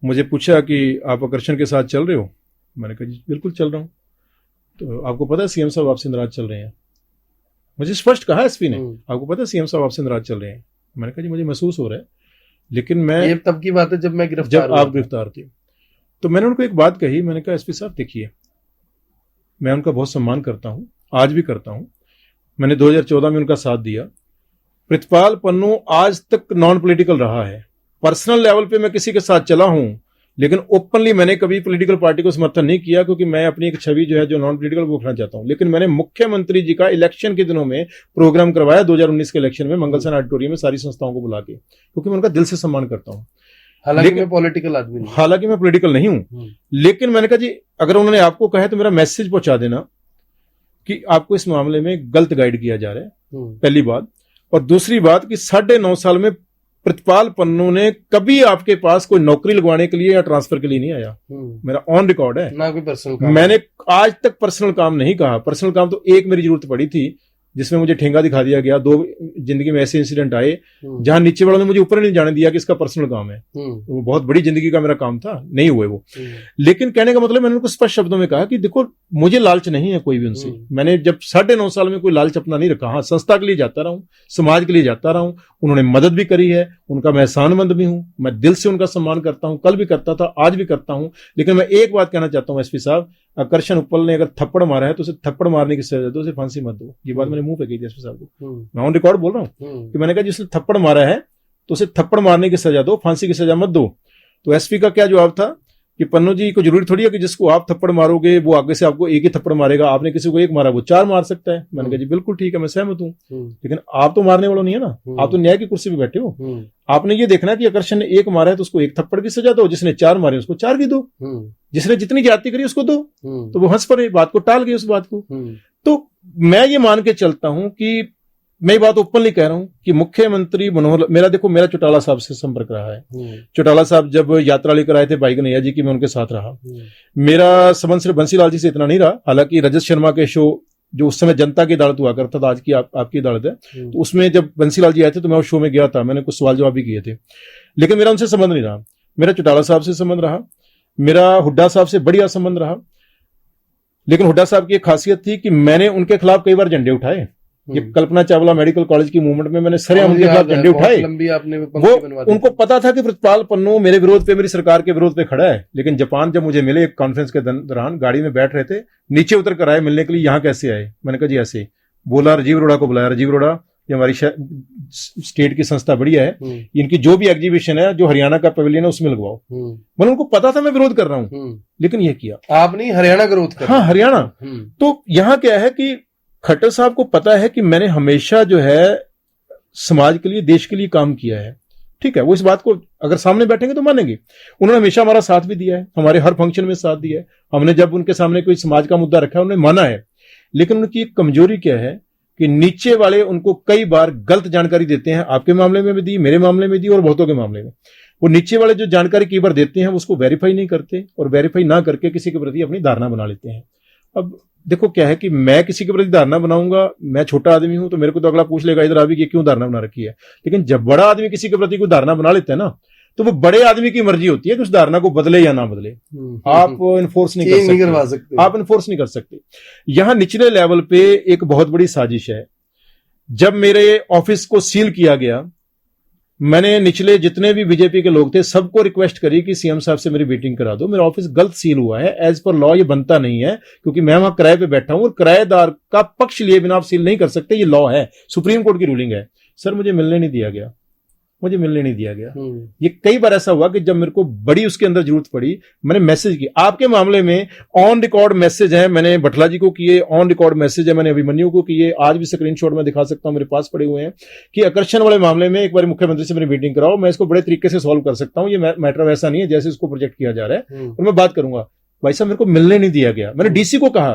मुझे पूछा कि आप आकर्षण के साथ चल रहे हो? मैंने कहा जी बिल्कुल चल रहा हूँ। तो आपको पता है सीएम साहब आपसे नाराज चल रहे हैं? मुझे स्पष्ट कहा SP ने, आपको पता है सीएम साहब आपसे नाराज चल रहे हैं? मैंने कहा जी मुझे महसूस हो रहा है, लेकिन मैं, ये तब की बात है जब मैं गिरफ्तार, जब आप गिरफ्तार थे। तो मैंने उनको एक बात कही, मैंने कहा SP साहब देखिए, मैं उनका बहुत सम्मान करता हूँ, आज भी करता हूँ, मैंने 2014 में उनका साथ दिया। प्रितपाल पन्नू आज तक नॉन पॉलिटिकल रहा है, पर्सनल लेवल पे मैं किसी के साथ चला हूं, लेकिन ओपनली मैंने कभी पॉलिटिकल पार्टी को समर्थन नहीं किया, क्योंकि मैं अपनी एक छवि जो है जो नॉन पॉलिटिकल वो रखना चाहता हूं। लेकिन मैंने मुख्यमंत्री जी का इलेक्शन के दिनों में प्रोग्राम करवाया 2019 के इलेक्शन में मंगल सेन ऑडिटोरियम में सारी संस्थाओं को बुला के, क्योंकि मैं उनका दिल से सम्मान करता हूं। हालांकि मैं पॉलिटिकल आदमी नहीं, हालांकि मैं पॉलिटिकल नहीं हूं, लेकिन मैंने कहा जी अगर उन्होंने आपको कहा है तो मेरा मैसेज पहुंचा देना कि आपको इस मामले में गलत गाइड किया जा रहा है, पहली बात। और दूसरी बात कि 9.5 साल में प्रतिपाल पन्नू ने कभी आपके पास कोई नौकरी लगवाने के लिए या ट्रांसफर के लिए नहीं आया। मेरा ऑन रिकॉर्ड है, ना कोई पर्सनल काम। मैंने आज तक पर्सनल काम नहीं कहा। पर्सनल काम तो एक मेरी जरूरत पड़ी थी जिसमें मुझे ठेंगा दिखा दिया गया। 2 जिंदगी में ऐसे इंसिडेंट आए जहां नीचे वालों ने मुझे ऊपर नहीं जाने दिया कि इसका पर्सनल काम है। वो बहुत बड़ी जिंदगी का मेरा काम था, नहीं हुए वो। लेकिन कहने का मतलब मैंने उनको स्पष्ट शब्दों में कहा कि देखो मुझे लालच नहीं है कोई भी उनसे। मैंने जब 9.5 साल में कोई लालच अपना नहीं रखा। हाँ, संस्था के लिए जाता रहा हूं, समाज के लिए जाता रहा हूं, उन्होंने मदद भी करी है, उनका मैं एहसानमंद भी हूं, मैं दिल से उनका सम्मान करता हूं, कल भी करता था, आज भी करता हूं। लेकिन मैं एक बात कहना चाहता हूं एसपी साहब, आकर्षण उपल ने अगर थप्पड़ मारा है तो उसे थप्पड़ मारने की सजा दो, उसे फांसी मत दो। ये बात मैंने मुंह पे कही थी एसपी साहब को, मैं ऑन रिकॉर्ड बोल रहा हूँ कि मैंने कहा जिसने थप्पड़ मारा है तो उसे थप्पड़ मारने की सजा दो, फांसी की सजा मत दो। तो एसपी का क्या जवाब था कि पन्नू जी को जरूरी थोड़ी है कि जिसको आप थप्पड़ मारोगे वो आगे से आपको एक ही थप्पड़ मारेगा, आपने किसी को एक मारा वो 4 मार सकता है। मैंने कहा जी बिल्कुल ठीक है, मैं सहमत हूं, लेकिन आप तो मारने वालों नहीं है ना, आप तो न्याय की कुर्सी पे बैठे हो। आपने ये देखना है कि आकर्षण ने 1 मारा है तो उसको 1 थप्पड़ की सजा दो, जिसने 4 मारे उसको 4 की दो, जिसने जितनी ज्यादती करी उसको दो, तो वो हंस पड़े, बात को टाल गई उस बात को। तो मैं ये मान के चलता हूं कि मैं ये बात ओपनली कह रहा हूं कि मुख्यमंत्री मनोहर, मेरा चौटाला साहब से संपर्क रहा है। चौटाला साहब जब यात्रा लेकर आए थे भाई कन्हैया जी की, मैं उनके साथ रहा। मेरा संबंध सिर्फ बंसीलाल जी से इतना नहीं रहा, हालांकि रजत शर्मा के शो जो उस समय जनता की अदालत हुआ करता था, आज की आपकी अदालत है, तो उसमें जब बंसीलाल जी आए थे तो मैं उस शो में गया था, मैंने कुछ सवाल जवाब भी किए थे। लेकिन मेरा उनसे संबंध नहीं रहा। मेरा चौटाला साहब से संबंध रहा, मेरा हुड्डा साहब से बढ़िया संबंध रहा। लेकिन हुड्डा साहब की एक खासियत थी कि मैंने उनके खिलाफ कई बार झंडे उठाए। ये कल्पना चावला मेडिकल कॉलेज की मूवमेंट में मैंने सरेआम उनके खिलाफ झंडे उठाए। वो उनको पता था कि प्रतिपाल पन्नू मेरे विरोध पे, मेरी सरकार के विरोध पे खड़ा है। लेकिन जापान जब मुझे मिले एक कॉन्फ्रेंस के दौरान, गाड़ी में बैठ रहे थे, नीचे उतर कर आए मिलने के लिए, यहाँ कैसे आए? मैंने कहा जी ऐसे। बोला राजीव अरोड़ा को बुलाया। राजीव अरोड़ा ये हमारी स्टेट की संस्था बढ़िया है, इनकी जो भी एग्जीबिशन है जो हरियाणा का पवेलियन है उसमें लगवाओ। मैंने उनको पता था मैं विरोध कर रहा हूं, लेकिन ये किया आपने, हरियाणा का विरोध कर। हाँ, हरियाणा। तो यहाँ क्या है कि खट्टर साहब को पता है कि मैंने हमेशा जो है समाज के लिए, देश के लिए काम किया है। ठीक है, वो इस बात को अगर सामने बैठेंगे तो मानेंगे। उन्होंने हमेशा हमारा साथ भी दिया है, हमारे हर फंक्शन में साथ दिया है। हमने जब उनके सामने कोई समाज का मुद्दा रखा है उन्होंने माना है। लेकिन उनकी एक कमजोरी क्या है कि नीचे वाले उनको कई बार गलत जानकारी देते हैं। आपके मामले में भी दी, मेरे मामले में दी और बहुतों के मामले में। वो नीचे वाले जो जानकारी कई बार देते हैं उसको वेरीफाई नहीं करते, और वेरीफाई ना करके किसी के प्रति अपनी धारणा बना लेते हैं। अब देखो क्या है कि मैं किसी के प्रति धारणा बनाऊंगा, मैं छोटा आदमी हूं तो मेरे को तो अगला पूछ लेगा इधर अभी कि क्यों धारणा बना रखी है। लेकिन जब बड़ा आदमी किसी के प्रति कोई धारणा बना लेता है ना, तो वो बड़े आदमी की मर्जी होती है कि उस धारणा को बदले या ना बदले। आप इन्फोर्स नहीं कर सकते, आप इन्फोर्स नहीं कर सकते। यहां निचले लेवल पे एक बहुत बड़ी साजिश है। जब मेरे ऑफिस को सील किया गया, मैंने निचले जितने भी बीजेपी के लोग थे सबको रिक्वेस्ट करी कि सीएम साहब से मेरी मीटिंग करा दो, मेरा ऑफिस गलत सील हुआ है, एज पर लॉ ये बनता नहीं है, क्योंकि मैं वहां किराए पे बैठा हूं और किराएदार का पक्ष लिए बिना आप सील नहीं कर सकते, ये लॉ है, सुप्रीम कोर्ट की रूलिंग है। सर मुझे मिलने नहीं दिया गया, मुझे मिलने नहीं दिया गया। ये कई बार ऐसा हुआ कि जब मेरे को बड़ी उसके अंदर जरूरत पड़ी, मैंने मैसेज किया। आपके मामले में ऑन रिकॉर्ड मैसेज है, मैंने भटला जी को किए, ऑन रिकॉर्ड मैसेज है, मैंने अभिमन्यु को किए, आज भी स्क्रीनशॉट में दिखा सकता हूं, मेरे पास पड़े हुए हैं, कि आकर्षण वाले मामले में एक बार मुख्यमंत्री से मेरी मीटिंग कराओ, मैं इसको बड़े तरीके से सॉल्व कर सकता हूं। ये मैटर वैसा नहीं है जैसे इसको प्रोजेक्ट किया जा रहा है, और मैं बात करूंगा। भाई साहब मेरे को मिलने नहीं दिया गया। मैंने डीसी को कहा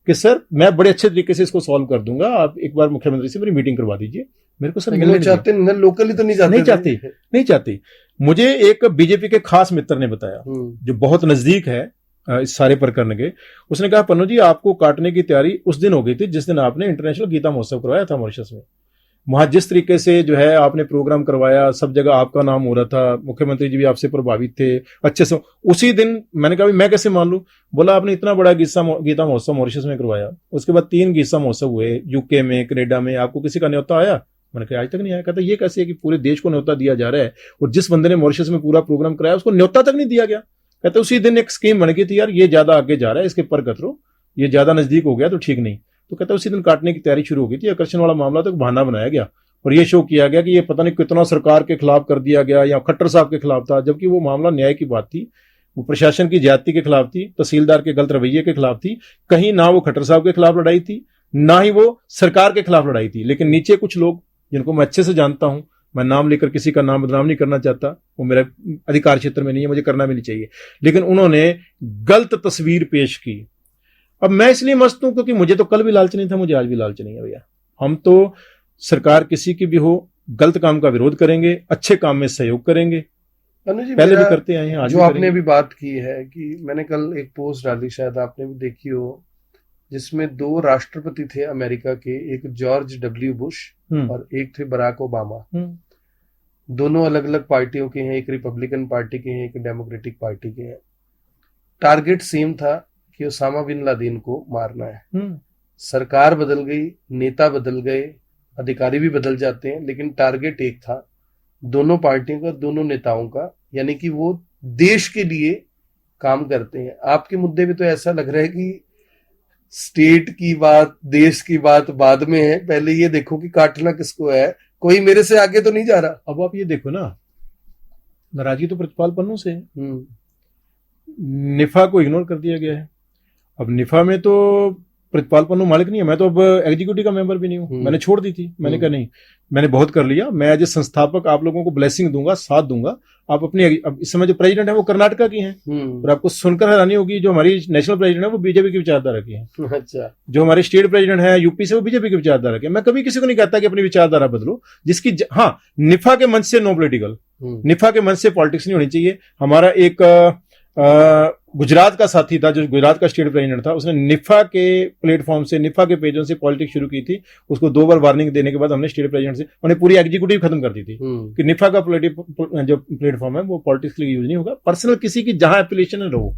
कि सर मैं बड़े अच्छे तरीके से इसको सॉल्व कर दूंगा, आप एक बार मुख्यमंत्री से मेरी मीटिंग करवा दीजिए। मेरे को सर मिलने चाहते, लोकली तो नहीं चाहते। मुझे एक बीजेपी के खास मित्र ने बताया जो बहुत नजदीक है इस सारे प्रकरण के, उसने कहा पन्नू जी आपको काटने की तैयारी उस दिन हो गई थी जिस दिन आपने इंटरनेशनल गीता महोत्सव करवाया था मॉरिशस में। वहां जिस तरीके से जो है आपने प्रोग्राम करवाया, सब जगह आपका नाम हो रहा था, मुख्यमंत्री जी भी आपसे प्रभावित थे अच्छे से। उसी दिन मैंने कहा मैं कैसे मान लूं? बोला आपने इतना बड़ा गीता महोत्सव मॉरिशस में करवाया, उसके बाद 3 गीता महोत्सव हुए यूके में, कनाडा में, आपको किसी का न्योता आया? मैंने कहा आज तक नहीं आया। कहता ये कैसे है कि पूरे देश को न्योता दिया जा रहा है और जिस बंदे ने मॉरिशस में पूरा प्रोग्राम कराया उसको न्योता तक नहीं दिया गया। कहते उसी दिन एक स्कीम बन गई थी, यार ये ज्यादा आगे जा रहा है, इसके पर कतरो, ये ज्यादा नजदीक हो गया तो ठीक नहीं। तो कहता उसी दिन काटने की तैयारी शुरू हो गई थी। आकर्षण वाला मामला तो बहाना बनाया गया और ये शो किया गया कि ये पता नहीं कितना सरकार के खिलाफ कर दिया गया या खट्टर साहब के खिलाफ था, जबकि वो मामला न्याय की बात थी। वो प्रशासन की ज्यादती के खिलाफ थी, तहसीलदार के गलत रवैये के खिलाफ थी, कहीं ना वो खट्टर साहब के खिलाफ लड़ाई थी, ना ही वो सरकार के खिलाफ लड़ाई थी। लेकिन नीचे कुछ लोग जिनको मैं अच्छे से जानता हूं, मैं नाम लेकर किसी का नाम बदनाम नहीं करना चाहता, वो मेरे अधिकार क्षेत्र में नहीं है, मुझे करना भी नहीं चाहिए, लेकिन उन्होंने गलत तस्वीर पेश की। अब मैं इसलिए मस्त हूं क्योंकि मुझे तो कल भी लालच नहीं था, मुझे आज भी लालच नहीं है भैया। हम तो सरकार किसी की भी हो, गलत काम का विरोध करेंगे, अच्छे काम में सहयोग करेंगे, जी पहले भी करते आए हैं, आज जो भी आपने करेंगे। अभी बात की है कि मैंने कल एक पोस्ट डाली, शायद आपने भी देखी हो, जिसमें 2 राष्ट्रपति थे अमेरिका के, एक जॉर्ज डब्ल्यू बुश और एक थे बराक ओबामा। दोनों अलग अलग पार्टियों के हैं, एक रिपब्लिकन पार्टी के हैं, एक डेमोक्रेटिक पार्टी के हैं। टारगेट सेम था कि ओसामा बिन लादेन को मारना है। सरकार बदल गई, नेता बदल गए, अधिकारी भी बदल जाते हैं, लेकिन टारगेट एक था दोनों पार्टियों का, दोनों नेताओं का, यानी कि वो देश के लिए काम करते हैं। आपके मुद्दे में तो ऐसा लग रहा है कि स्टेट की बात, देश की बात बाद में है, पहले ये देखो कि काटना किसको है, कोई मेरे से आगे तो नहीं जा रहा। अब आप ये देखो ना, नाराजगी तो प्रतिपाल पन्नू से है, निफा को इग्नोर कर दिया गया है। अब निफा में तो प्रतिपाल पन्नू मालिक नहीं है, मैं तो अब एग्जीक्यूटिव का मेंबर भी नहीं हूं, मैंने छोड़ दी थी। मैंने कहा नहीं, मैंने बहुत कर लिया, मैं एज ए संस्थापक आप लोगों को ब्लेसिंग दूंगा, साथ दूंगा। आप अपनी, अब इस समय जो प्रेसिडेंट है वो कर्नाटका की हैं, और आपको सुनकर हैरानी होगी, जो हमारी नेशनल प्रेसिडेंट है वो बीजेपी की विचारधारा की है। अच्छा। जो हमारे स्टेट प्रेसिडेंट है यूपी से, वो बीजेपी की विचारधारा के। मैं कभी किसी को नहीं कहता कि अपनी विचारधारा बदलो, जिसकी हाँ, निफा के मंच से नो पॉलिटिकल, निफा के मंच से पॉलिटिक्स नहीं होनी चाहिए। हमारा एक गुजरात का साथी था, जो गुजरात का स्टेट प्रेसिडेंट था, उसने निफा के प्लेटफॉर्म से, निफा के पेजों से पॉलिटिक्स शुरू की थी। उसको 2 बार वार्निंग देने के बाद हमने स्टेट प्रेसिडेंट से, उन्हें पूरी एग्जीक्यूटिव खत्म कर दी थी कि निफा का जो प्लेटफॉर्म है वो पॉलिटिक्स के लिए यूज नहीं होगा, पर्सनल किसी की जहां एप्लीकेशन रहो।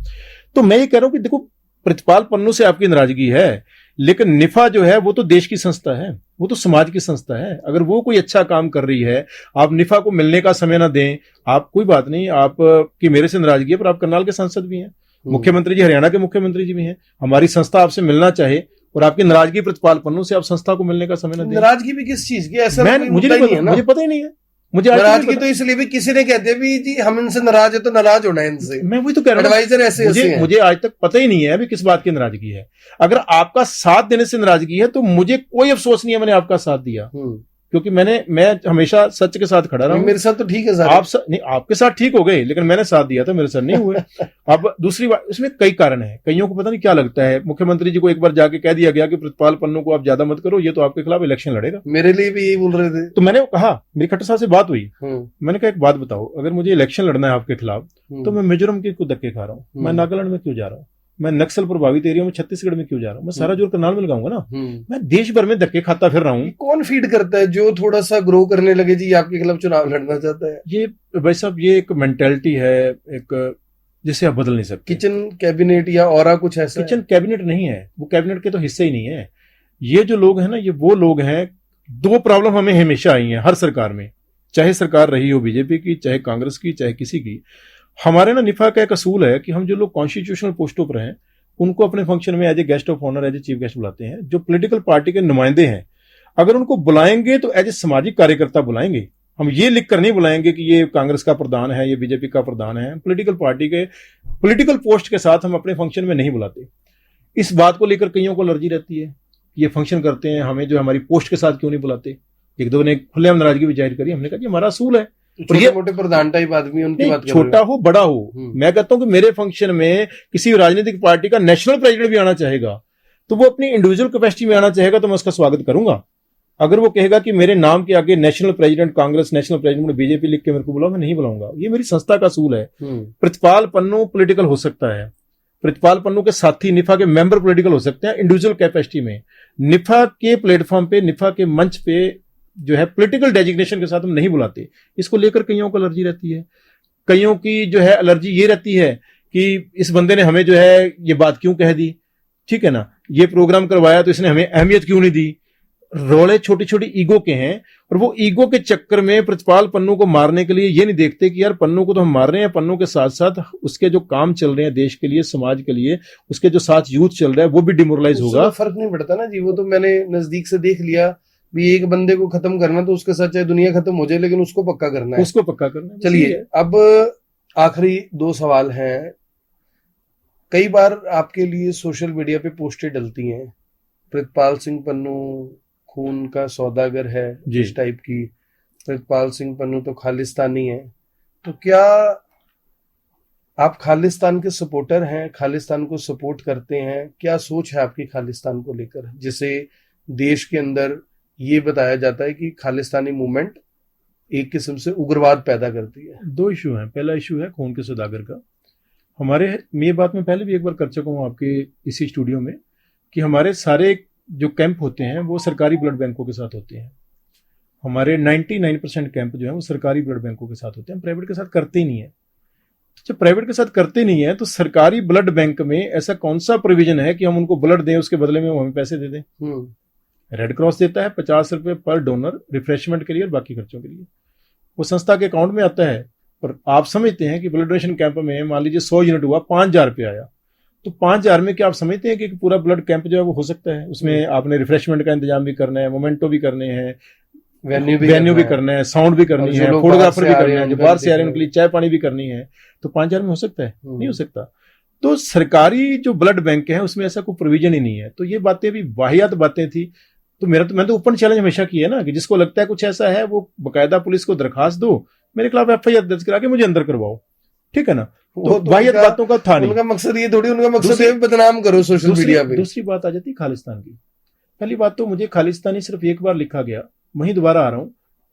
तो मैं ये कह रहा हूं कि देखो, प्रतिपाल पन्नू से आपकी नाराजगी है, लेकिन निफा जो है वो तो देश की संस्था है, वो तो समाज की संस्था है। अगर वो कोई अच्छा काम कर रही है, आप निफा को मिलने का समय ना दें, आप कोई बात नहीं, आप की मेरे से नाराजगी है, पर आप करनाल के सांसद भी हैं, मुख्यमंत्री जी, हरियाणा के मुख्यमंत्री जी भी हैं। हमारी संस्था आपसे मिलना चाहे, और आपकी नाराजगी प्रतिपाल पन्नू से, आप संस्था को मिलने का समय ना दें। नाराजगी भी किस चीज की? ऐसा मुझे पता ही नहीं है। मुझे नाराजगी तो इसलिए भी किसी ने कहते भी जी हम इनसे नाराज है तो नाराज होना है इनसे। मैं वही तो कह रहा हूं, एडवाइजर ऐसे मुझे आज तक पता ही नहीं है अभी किस बात की नाराजगी है। अगर आपका साथ देने से नाराजगी है तो मुझे कोई अफसोस नहीं है मैंने आपका साथ दिया, क्योंकि मैं हमेशा सच के साथ खड़ा रहा हूं। मेरे साथ तो ठीक है सर, नहीं, आपके साथ ठीक हो गए, लेकिन मैंने साथ दिया था, मेरे साथ नहीं हुए। अब दूसरी बात, इसमें कई कारण है, कईयों को पता नहीं क्या लगता है। मुख्यमंत्री जी को एक बार जाके कह दिया गया कि प्रतिपाल पन्नू को आप ज्यादा मत करो, ये तो आपके खिलाफ इलेक्शन लड़ेगा। मेरे लिए भी यही बोल रहे थे। तो मैंने कहा, मेरी खट्टर साहब से बात हुई, मैंने कहा एक बात बताओ, अगर मुझे इलेक्शन लड़ना है आपके खिलाफ, तो मैं मिजोरम के क्यों धक्के खा रहा हूँ, मैं नागालैंड में क्यों जा रहा हूँ, मैं नक्सल प्रभावित एरिया में छत्तीसगढ़ में क्यों जा रहा हूँ, मैं सारा जोर करनाल में लगाऊंगा ना। मैं देश भर में धक्के खाता फिर रहा हूँ। कौन फीड करता है जो थोड़ा सा ग्रो करने लगे जी आपके खिलाफ चुनाव लड़ना चाहता है? ये भाई साहब, ये एक मेंटेलिटी है, एक जिसे आप बदल नहीं सकते। किचन कैबिनेट या और कुछ ऐसा? किचन कैबिनेट नहीं है, वो कैबिनेट के तो हिस्से ही नहीं है। ये जो लोग हैं ना, ये वो लोग हैं। 2 प्रॉब्लम हमें हमेशा आई हैं हर सरकार में, चाहे सरकार रही हो बीजेपी की, चाहे कांग्रेस की, चाहे किसी की। हमारे ना निफा का एक असूल है कि हम जो लोग कॉन्स्टिट्यूशनल पोस्टों पर हैं उनको अपने फंक्शन में as a guest of honour, as a chief guest बुलाते हैं। जो पॉलिटिकल पार्टी के नुमाइंदे हैं, अगर उनको बुलाएंगे तो एज ए सामाजिक कार्यकर्ता बुलाएंगे। हम ये लिखकर नहीं बुलाएंगे कि ये कांग्रेस का प्रधान है, ये बीजेपी का प्रधान है। पॉलिटिकल पार्टी के पॉलिटिकल पोस्ट के साथ हम अपने फंक्शन में नहीं बुलाते। इस बात को लेकर कईयों को एलर्जी रहती है, ये फंक्शन करते हैं, हमें जो हमारी पोस्ट के साथ क्यों नहीं बुलाते। 1-2 ने खुलेआम नाराजगी भी जाहिर करी। हमने कहा कि हमारा असूल है, छोटे मोटे प्रधान टाइप आदमी उनकी बात कर रहे हो। छोटा हो बड़ा हो, मैं कहता हूं कि मेरे फंक्शन में किसी राजनीतिक पार्टी का नेशनल प्रेसिडेंट भी आना चाहेगा तो वो अपनी इंडिविजुअल कैपेसिटी में आना चाहेगा तो मैं उसका स्वागत करूंगा। अगर वो कहेगा कि मेरे नाम के आगे national president Congress, national president BJP लिख के मेरे को बुलाओ, मैं नहीं बुलाऊंगा। ये मेरी संस्था का असूल है। प्रतिपाल पन्नू पॉलिटिकल हो सकता है, प्रतिपाल पन्नू के साथी निफा के मेंबर पॉलिटिकल हो सकते हैं इंडिविजुअल कैपेसिटी में। निफा के प्लेटफॉर्म पे, निफा के मंच पे जो है पॉलिटिकल डेजिग्नेशन के साथ हम नहीं बुलाते। इसको लेकर कईयों को एलर्जी रहती है। कईयों की जो है एलर्जी ये रहती है कि इस बंदे ने हमें जो है ये बात क्यों कह दी, ठीक है ना, ये प्रोग्राम करवाया तो इसने हमें अहमियत क्यों नहीं दी। रोले छोटी छोटी ईगो के हैं, और वो ईगो के चक्कर में प्रतिपाल पन्नू को मारने के लिए ये नहीं देखते कि यार पन्नू को तो हम मार रहे हैं, पन्नू के साथ साथ उसके जो काम चल रहे हैं देश के लिए, समाज के लिए, उसके जो साथ यूथ चल रहा है वो भी डिमोरलाइज होगा। फर्क नहीं पड़ता ना जी, वो तो मैंने नजदीक से देख लिया भी। एक बंदे को खत्म करना तो उसके साथ चाहे दुनिया खत्म हो जाए, लेकिन उसको पक्का करना है, उसको पक्का करना है। चलिए अब आखिरी 2 सवाल हैं। कई बार आपके लिए सोशल मीडिया पे पोस्टें डलती हैं, प्रितपाल सिंह पन्नू खून का सौदागर है, जी। इस टाइप की, प्रितपाल सिंह पन्नू तो खालिस्तानी है। तो क्या आप खालिस्तान के सपोर्टर हैं, खालिस्तान को सपोर्ट करते हैं? क्या सोच है आपकी खालिस्तान को लेकर, जिसे देश के अंदर ये बताया जाता है कि खालिस्तानी मूवमेंट एक किस्म से उग्रवाद पैदा करती है? दो इशू हैं। पहला इशू है खून के सौदागर का। हमारे, ये बात मैं पहले भी एक बार कर चुका हूँ आपके इसी स्टूडियो में, कि हमारे सारे जो कैंप होते हैं वो सरकारी ब्लड बैंकों के साथ होते हैं। हमारे 99% कैंप जो है वो सरकारी ब्लड बैंकों के साथ होते हैं, हम प्राइवेट के साथ करते ही नहीं है। जब प्राइवेट के साथ करते नहीं है तो सरकारी ब्लड बैंक में ऐसा कौन सा प्रोविजन है कि हम उनको ब्लड दें, उसके बदले में वो हमें पैसे दे दें? रेड क्रॉस देता है 50 रुपए पर डोनर रिफ्रेशमेंट के लिए और बाकी खर्चों के लिए, वो संस्था के अकाउंट में आता है। पर आप समझते हैं कि ब्लड डोनेशन कैंप में मान लीजिए 100 यूनिट हुआ, 5,000 रुपये आया, तो 5,000 में क्या आप समझते हैं कि पूरा ब्लड कैंप जो है वो हो सकता है? उसमें आपने रिफ्रेशमेंट का इंतजाम भी करना है, मोमेंटो भी करने हैं, वेन्यू भी करना है, साउंड भी करनी है, फोटोग्राफर भी करना है, जो बाहर से आ रहे हैं उनके लिए चाय पानी भी करनी है, तो 5,000 में हो सकता है? नहीं हो सकता। तो सरकारी जो ब्लड बैंक है उसमें ऐसा कोई प्रोविजन ही नहीं है। तो ये बातें भी वाहियात बातें थी। तो मैं तो ओपन चैलेंज हमेशा किया है ना, कि जिसको लगता है कुछ ऐसा है वो बकायदा पुलिस को दरखास्त दो, मेरे खिलाफ FIR दर्ज करा के मुझे अंदर करवाओ, ठीक है ना? तो वाहियात बातों का था नहीं। उनका मकसद ये थोड़ी, उनका मकसद ये बदनाम करो सोशल मीडिया पे। दूसरी बात आ जाती है खालिस्तान की। पहली बात तो मुझे खालिस्तानी सिर्फ एक बार लिखा गया, वहीं दोबारा आ रहा हूं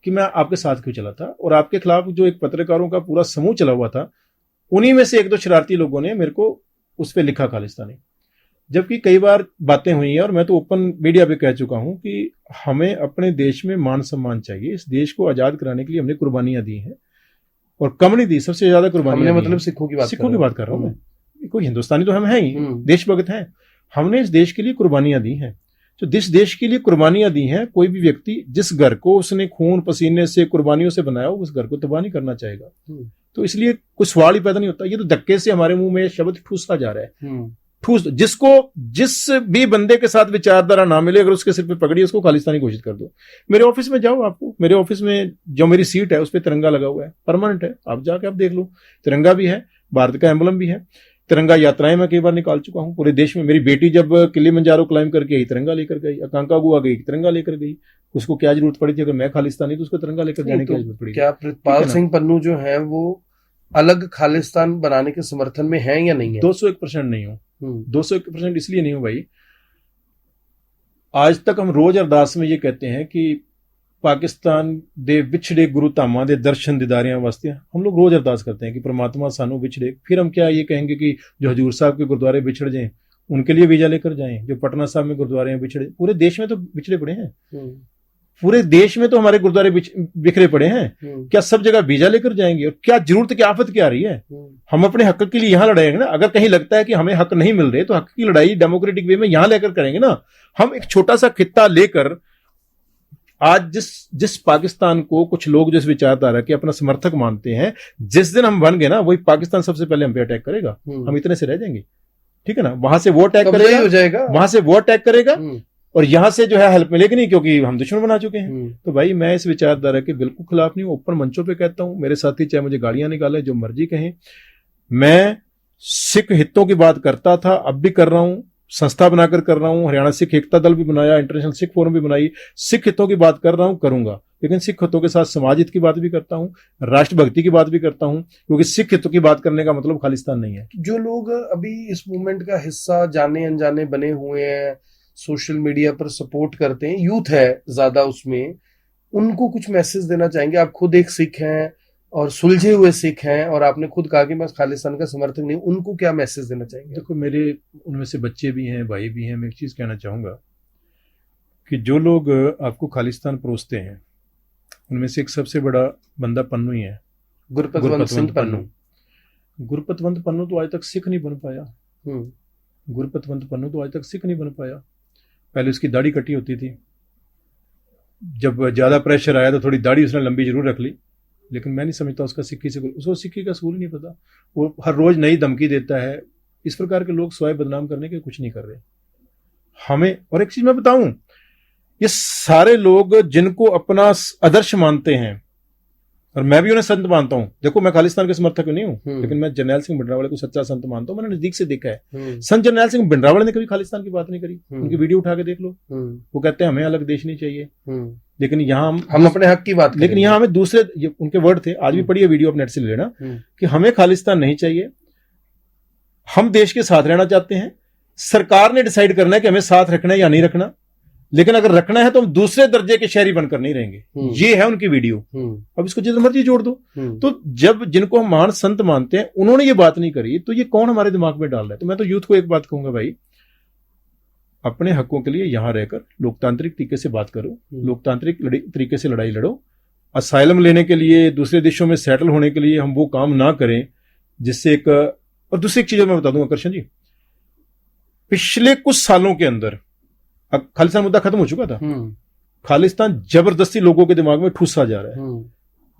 कि मैं आपके साथ क्यों चला था, और आपके खिलाफ जो एक पत्रकारों का पूरा समूह चला हुआ था, उन्हीं में से एक दो शरारती लोगों ने मेरे को उस पर लिखा खालिस्तानी। जबकि कई बार बातें हुई हैं और मैं तो ओपन मीडिया पे कह चुका हूं कि हमें अपने देश में मान सम्मान चाहिए। इस देश को आजाद कराने के लिए हमने कुर्बानियां दी हैं, और कम नहीं दी, सबसे ज्यादा कुर्बानियां, मतलब सिखों की बात कर रहा हूं मैं। कोई हिंदुस्तानी तो हम हैं ही, देशभक्त हैं, हमने इस देश के लिए कुर्बानियां दी हैं। तो जिस देश के लिए कुर्बानियां दी हैं, कोई भी व्यक्ति जिस घर को उसने खून पसीने से कुर्बानियों से बनाया उस घर को तबाह नहीं करना चाहेगा। तो इसलिए कुछ सवाल ही पैदा नहीं होता। ये तो धक्के से हमारे मुंह में शब्द ठूसा जा रहा है। ठूस, जिस भी बंदे के साथ विचारधारा ना मिले, अगर उसके सिर पे पकड़ी उसको खालिस्तानी घोषित कर दो। मेरे ऑफिस में जाओ, आपको मेरे ऑफिस में जो मेरी सीट है उस पर तिरंगा लगा हुआ है, परमानेंट है, आप जाके आप देख लो, तिरंगा भी है, भारत का एम्बलम भी है। तिरंगा यात्राएं मैं कई बार निकाल चुका हूं पूरे देश में। मेरी बेटी जब किलिमंजारो क्लाइंब करके आई, तिरंगा लेकर गई। अकांकागुआ गई, तिरंगा लेकर गई। उसको क्या जरूरत पड़ी थी? अगर मैं खालिस्तानी तो उसको तिरंगा लेकर जाने की जरूरत पड़ी। क्या प्रितपाल सिंह पन्नू जो है वो अलग खालिस्तान बनाने के समर्थन में है या नहीं है? 201% नहीं हूं। 201% इसलिए नहीं हूं भाई, आज तक हम रोज अरदास में ये कहते हैं कि पाकिस्तान दे विछड़े गुरु धामां दे दर्शन दीदारियां वास्ते हम लोग रोज अरदास करते हैं कि परमात्मा सानू विछड़े। फिर हम क्या ये कहेंगे कि जो हजूर साहब के गुरुद्वारे बिछड़ जाएं उनके लिए वीजा लेकर जाएं, जो पटना साहब में गुरुद्वारे हैं बिछड़े, पूरे देश में तो बिछड़े पड़े हैं, पूरे देश में तो हमारे गुरुद्वारे बिखरे पड़े हैं। क्या सब जगह वीजा लेकर जाएंगे? और क्या जरूरत, क्या आफत क्या आ रही है? हम अपने हक के लिए यहां लड़ाएंगे ना। अगर कहीं लगता है कि हमें हक नहीं मिल रहे तो हक की लड़ाई डेमोक्रेटिक वे में यहां लेकर करेंगे ना। हम एक छोटा सा खित्ता लेकर, आज जिस पाकिस्तान को कुछ लोग जिस विचारधारा के अपना समर्थक मानते हैं, जिस दिन हम बन गए ना वही पाकिस्तान सबसे पहले हम पे अटैक करेगा। हम इतने से रह जाएंगे, ठीक है ना? वहां से वो अटैक करेगा, हो जाएगा, वहां से वो अटैक करेगा, और यहां से जो है हेल्प मिलेगी नहीं, क्योंकि हम दुश्मन बना चुके हैं। तो भाई मैं इस विचारधारा के बिल्कुल खिलाफ नहीं हूं। ओपन मंचों पे कहता हूं, मेरे साथी चाहे मुझे गालियां निकालें, जो मर्जी कहें, मैं सिख हितों की बात करता था, अब भी कर रहा हूं, संस्था बनाकर कर रहा हूं। हरियाणा सिख एकता दल भी बनाया, इंटरनेशनल सिख फोरम भी बनाई। सिख हितों की बात कर रहा हूं, करूंगा, लेकिन सिख हितों के साथ समाज हित की बात भी करता हूं, राष्ट्रभक्ति की बात भी करता हूं, क्योंकि सिख हितों की बात करने का मतलब खालिस्तान नहीं है। जो लोग अभी इस मूवमेंट का हिस्सा जाने अनजाने बने हुए हैं, सोशल मीडिया पर सपोर्ट करते हैं, यूथ है ज्यादा उसमें, उनको कुछ मैसेज देना चाहेंगे? आप खुद एक सिख हैं और सुलझे हुए सिख हैं, और आपने खुद कहा कि मैं खालिस्तान का समर्थक नहीं, उनको क्या मैसेज देना चाहेंगे? देखो, मेरे उनमें से बच्चे भी हैं, भाई भी हैं। मैं एक चीज कहना चाहूंगा कि जो लोग आपको खालिस्तान परोसते हैं उनमें से एक सबसे बड़ा बंदा पन्नू ही है, गुरपतवंत सिंह पन्नू। गुरपतवंत पन्नू तो आज तक सिख नहीं बन पाया। गुरपतवंत पन्नू तो आज तक सिख नहीं बन पाया। पहले उसकी दाढ़ी कटी होती थी, जब ज्यादा प्रेशर आया तो थोड़ी दाढ़ी उसने लंबी जरूर रख ली, लेकिन मैं नहीं समझता उसका सिक्की से, उसको सिक्की का सूल नहीं पता। वो हर रोज नई धमकी देता है। इस प्रकार के लोग स्वयं बदनाम करने के कुछ नहीं कर रहे हमें। और एक चीज मैं बताऊं, ये सारे लोग जिनको अपना आदर्श मानते हैं, और मैं भी उन्हें संत मानता हूं। देखो मैं खालिस्तान के समर्थक नहीं हूं, लेकिन मैं जरनैल सिंह भिंडरावाले को सच्चा संत मानता हूं। मैंने नजदीक से देखा है। संत जरनैल सिंह भिंडरावाले ने कभी खालिस्तान की बात नहीं करी। उनकी वीडियो उठा के देख लो, वो कहते हैं हमें अलग देश नहीं चाहिए। लेकिन यहाँ हम अपने हक की बात, लेकिन यहाँ हमें दूसरे, उनके वर्ड थे, आज भी पढ़िए वीडियो, आप नेट से ले लेना, कि हमें खालिस्तान नहीं चाहिए, हम देश के साथ रहना चाहते हैं। सरकार ने डिसाइड करना है कि हमें साथ रखना है या नहीं रखना, लेकिन अगर रखना है तो हम दूसरे दर्जे के शहरी बनकर नहीं रहेंगे। ये है उनकी वीडियो। अब इसको जितना मर्जी जोड़ दो। तो जब जिनको हम महान संत मानते हैं उन्होंने ये बात नहीं करी, तो ये कौन हमारे दिमाग में डाल रहा है? तो मैं तो यूथ को एक बात कहूंगा, भाई अपने हकों के लिए यहां रहकर लोकतांत्रिक तरीके से बात करो, लोकतांत्रिक तरीके से लड़ाई लड़ो। असाइलम लेने के लिए, दूसरे देशों में सेटल होने के लिए हम वो काम ना करें जिससे एक, और दूसरी एक चीज मैं बता दूंगा कृष्ण जी, पिछले कुछ सालों के अंदर अब खालिस्तान मुद्दा खत्म हो चुका था, खालिस्तान जबरदस्ती लोगों के दिमाग में ठूसा जा रहा है,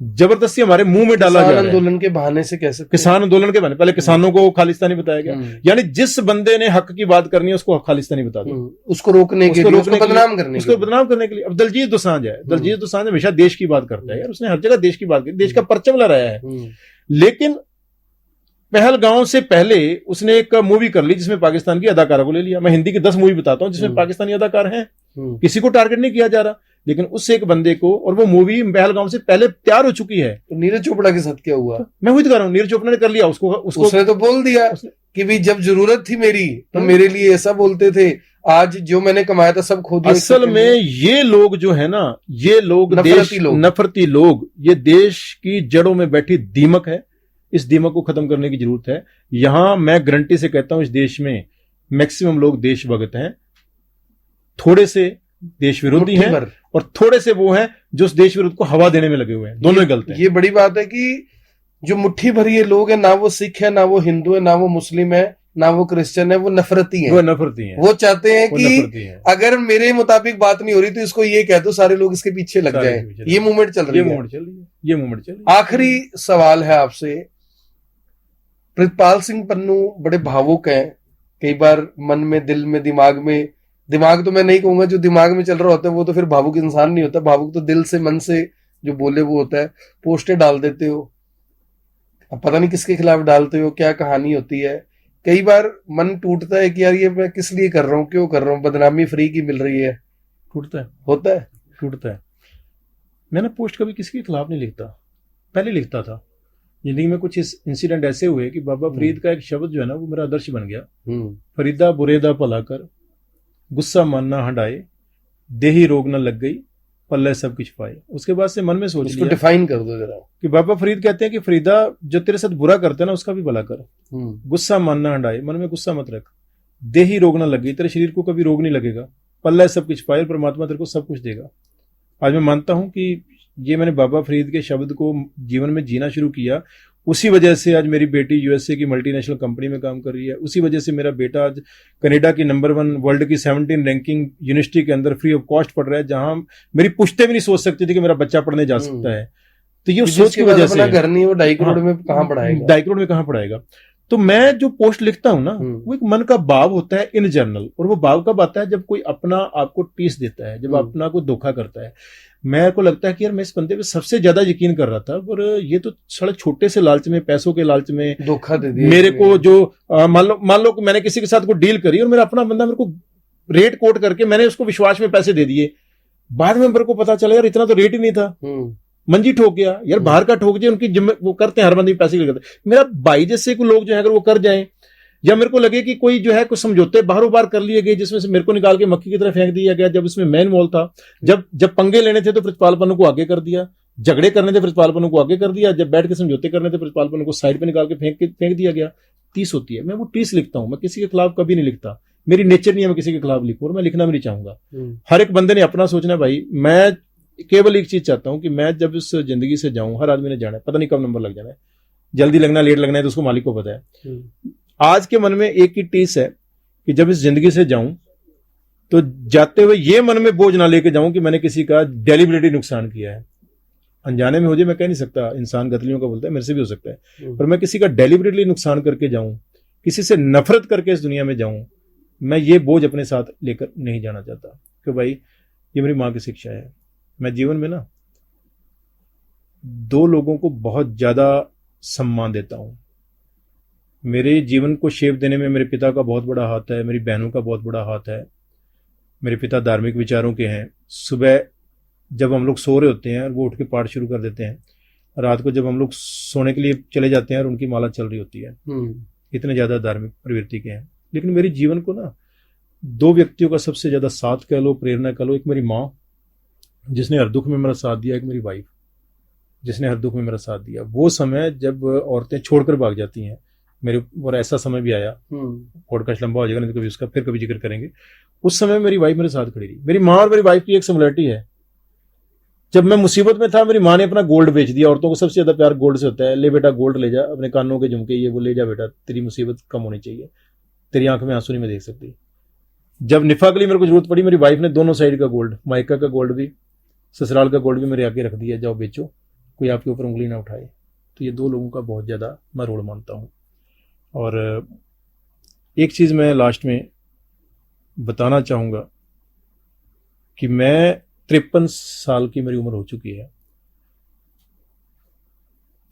जबरदस्ती हमारे मुंह में डाला जा रहा है। आंदोलन के बहाने से कैसे, किसान आंदोलन के बहाने, पहले किसानों को खालिस्तानी बताया गया, यानी जिस बंदे ने हक की बात करनी है उसको खालिस्तानी बता दो, उसको रोकने के लिए, उसको बदनाम करने के लिए। अब दलजीत दोसांझ है, दलजीत दोसांझ हमेशा देश की बात करता है यार, उसने हर जगह देश की बात की, देश का परचम लहराया है। लेकिन पहलगांव से पहले उसने एक मूवी कर ली जिसमें पाकिस्तान की अदाकारा को ले लिया। मैं हिंदी की 10 मूवी बताता हूं जिसमें पाकिस्तानी अदाकार हैं, किसी को टारगेट नहीं किया जा रहा, लेकिन उस एक बंदे को, और वो मूवी पहलगांव से पहले तैयार हो चुकी है। तो नीरज चोपड़ा के साथ क्या हुआ? मैं वही तो कह रहा हूं, नीरज चोपड़ा ने कर लिया उसको उसने तो बोल दिया कि भी जब जरूरत थी मेरी तो मेरे लिए ऐसा बोलते थे, आज जो मैंने कमाया था सब खो दिया। असल में ये लोग जो है ना, ये लोग नफरती लोग, ये देश की जड़ों में बैठी दीमक है। इस दीमक को खत्म करने की जरूरत है। यहां मैं गारंटी से कहता हूं इस देश में मैक्सिमम लोग देशभक्त हैं, थोड़े से देश विरोधी हैं, और थोड़े से वो हैं जो उस देश विरोध को हवा देने में लगे हुए हैं। दोनों ही गलत हैं। ये बड़ी बात है कि जो मुट्ठी भर ये लोग हैं, ना वो सिख है, ना वो हिंदू है, ना वो मुस्लिम है, ना वो क्रिश्चियन है, वो नफरती हैं। वो चाहते हैं कि अगर मेरे मुताबिक बात नहीं हो रही तो इसको ये कह दो, सारे लोग इसके पीछे लग जाएं। ये मूवमेंट चल रही है। आखिरी सवाल है आपसे, प्रितपाल सिंह पन्नू बड़े भावुक हैं, कई बार मन में, दिल में, दिमाग तो मैं नहीं कहूंगा, जो दिमाग में चल रहा होता है वो तो फिर भावुक इंसान नहीं होता, भावुक तो दिल से, मन से जो बोले वो होता है। पोस्टें डाल देते हो, अब पता नहीं किसके खिलाफ डालते हो, क्या कहानी होती है। कई बार मन टूटता है कि यार ये मैं किस लिए कर रहा हूँ, क्यों कर रहा हूँ, बदनामी फ्री की मिल रही है। टूटता है। मैंने पोस्ट कभी किसी के खिलाफ नहीं लिखता, पहले लिखता था। जिंदगी में कुछ इंसिडेंट ऐसे हुए कि बाबा फरीद का एक शब्द जो है ना वो मेरा आदर्श बन गया। फरीदा बुरेदा भला कर, गुस्सा मानना हटाए, देही रोग न लग गई, पल्ले सब कुछ पाए। उसके बाद से मन में सोच लिया, डिफाइन कर दो जरा, कि बाबा फरीद कहते हैं कि फरीदा जो तेरे साथ बुरा करते हैं ना उसका भी भला कर, गुस्सा मानना हटाए, मन में गुस्सा मत रख, देही रोग न लग गई, तेरे शरीर को कभी रोग नहीं लगेगा, पल्ले सब कुछ पाए, परमात्मा तेरे को सब कुछ देगा। आज मैं मानता हूं कि ये मैंने बाबा फरीद के शब्द को जीवन में जीना शुरू किया। उसी वजह से आज मेरी बेटी यूएसए की मल्टीनेशनल कंपनी में काम कर रही है। उसी वजह से मेरा बेटा आज कनाडा की नंबर 1 वर्ल्ड की 17 रैंकिंग यूनिवर्सिटी के अंदर फ्री ऑफ कॉस्ट पढ़ रहा है, जहां मेरी पुश्ते भी नहीं सोच सकती थी कि मेरा बच्चा पढ़ने जा सकता है। तो ये सोच की वजह से घर नहीं, वो 2.5 करोड़ में कहां पढ़ाएगा, 2.5 करोड़ में कहां पढ़ाएगा। तो मैं जो पोस्ट लिखता हूं ना, वो एक मन का भाव होता है इन जनरल, और वो भाव कब आता है जब कोई अपना आपको टीस देता है, जब अपना को धोखा करता है। मेरे को लगता है कि यार मैं इस बंदे पे सबसे ज्यादा यकीन कर रहा था, पर ये तो साले छोटे से लालच में, पैसों के लालच में धोखा दे दिया मेरे को। जो मान लो मैंने किसी के साथ कोई डील करी और मेरा अपना बंदा मेरे को रेट कोट करके मैंने उसको विश्वास में पैसे दे दिए, बाद में मेरे को पता चला यार इतना तो रेट ही नहीं था, मंजी ठोक गया यार। बाहर का ठोक जाए, उनकी वो करते हैं, हर बंदे पैसे लेते। मेरा भाई जैसे कोई लोग जो है अगर वो कर जाएं, या मेरे को लगे कि कोई जो है कुछ समझौते बाहरों बार कर लिए गए जिसमें से मेरे को निकाल के मक्खी की तरह फेंक दिया गया, जब इसमें मैन मॉल था, जब पंगे लेने थे तो प्रितपाल पन्नू को आगे कर दिया, झगड़े करने थे प्रितपाल पन्नू को आगे कर दिया, जब बैठ के समझौते करने थे प्रितपाल पन्नू को साइड पे निकाल के फेंक दिया गया। टीस होती है, मैं वो टीस लिखता हूं, मैं किसी के खिलाफ कभी नहीं लिखता, मेरी नेचर नहीं है मैं किसी के खिलाफ लिखूं, और मैं लिखना भी नहीं चाहूंगा। हर एक बंदे ने अपना सोचना है भाई। मैं केवल एक चीज चाहता हूं कि मैं जब इस जिंदगी से जाऊं, हर आदमी ने जाना है, पता नहीं कब नंबर लग जाना है, जल्दी लगना लेट लगना है तो उसको मालिक को पता है। आज के मन में एक ही टीस है कि जब इस जिंदगी से जाऊं तो जाते हुए ये मन में बोझ ना लेके जाऊं कि मैंने किसी का डेलिबरेटली नुकसान किया है। अनजाने में हो जाए मैं कह नहीं सकता, इंसान गतलियों का बोलता है, मेरे से भी हो सकता है, पर मैं किसी का डेलिबरेटली नुकसान करके जाऊं, किसी से नफरत करके इस दुनिया में जाऊं, मैं ये बोझ अपने साथ लेकर नहीं जाना चाहता। कि भाई ये मेरी माँ की शिक्षा है। मैं जीवन में ना दो लोगों को बहुत ज़्यादा सम्मान देता हूँ। मेरे जीवन को शेप देने में मेरे पिता का बहुत बड़ा हाथ है, मेरी बहनों का बहुत बड़ा हाथ है। मेरे पिता धार्मिक विचारों के हैं। सुबह जब हम लोग सो रहे होते हैं और वो उठ के पाठ शुरू कर देते हैं, रात को जब हम लोग सोने के लिए चले जाते हैं और उनकी माला चल रही होती है। इतने ज़्यादा धार्मिक प्रवृत्ति के हैं। लेकिन मेरे जीवन को ना दो व्यक्तियों का सबसे ज़्यादा साथ कह लो, प्रेरणा कह लो। एक मेरी माँ जिसने हर दुख में मेरा साथ दिया, एक मेरी वाइफ जिसने हर दुख में मेरा साथ दिया। वो समय जब औरतें छोड़कर भाग जाती हैं, मेरे और ऐसा समय भी आया, पॉडकास्ट लंबा हो जाएगा नहीं तो कभी उसका फिर कभी जिक्र करेंगे। उस समय मेरी वाइफ मेरे साथ खड़ी रही। मेरी माँ और मेरी वाइफ की एक सिमिलरिटी है। जब मैं मुसीबत में था, मेरी माँ ने अपना गोल्ड बेच दिया। औरतों को सबसे ज्यादा प्यार गोल्ड से होता है। ले बेटा गोल्ड ले जा, अपने कानों के झुमके ये वो ले जा बेटा, तेरी मुसीबत कम होनी चाहिए, तेरी आंख में आंसू नहीं मैं देख सकती। जब निफा के लिए मेरे को जरूरत पड़ी, मेरी वाइफ ने दोनों साइड का गोल्ड, मायका का गोल्ड भी, ससुराल का गोल्ड भी मेरे आगे रख दिया, जाओ बेचो, कोई आपके ऊपर उंगली ना उठाए। तो ये दो लोगों का बहुत ज़्यादा मैं रोल मानता हूँ। और एक चीज़ मैं लास्ट में बताना चाहूँगा कि मैं 53 साल की मेरी उम्र हो चुकी है।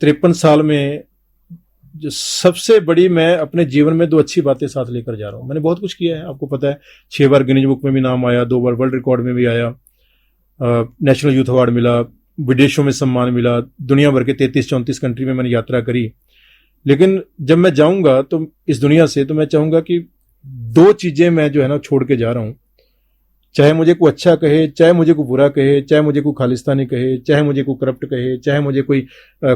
53 साल में जो सबसे बड़ी मैं अपने जीवन में दो अच्छी बातें साथ लेकर जा रहा हूँ। मैंने बहुत कुछ किया है, आपको पता है। 6 बार गिनीज बुक में भी नाम आया, 2 बार वर्ल्ड रिकॉर्ड में भी आया, नेशनल यूथ अवार्ड मिला, विदेशों में सम्मान मिला, दुनिया भर के 33-34 कंट्री में मैंने यात्रा करी। लेकिन जब मैं जाऊंगा तो इस दुनिया से, तो मैं चाहूंगा कि 2 चीजें मैं जो है ना छोड़ के जा रहा हूं। चाहे मुझे कोई अच्छा कहे, चाहे मुझे कोई बुरा कहे, चाहे मुझे कोई खालिस्तानी कहे, चाहे मुझे कोई करप्ट कहे, चाहे मुझे कोई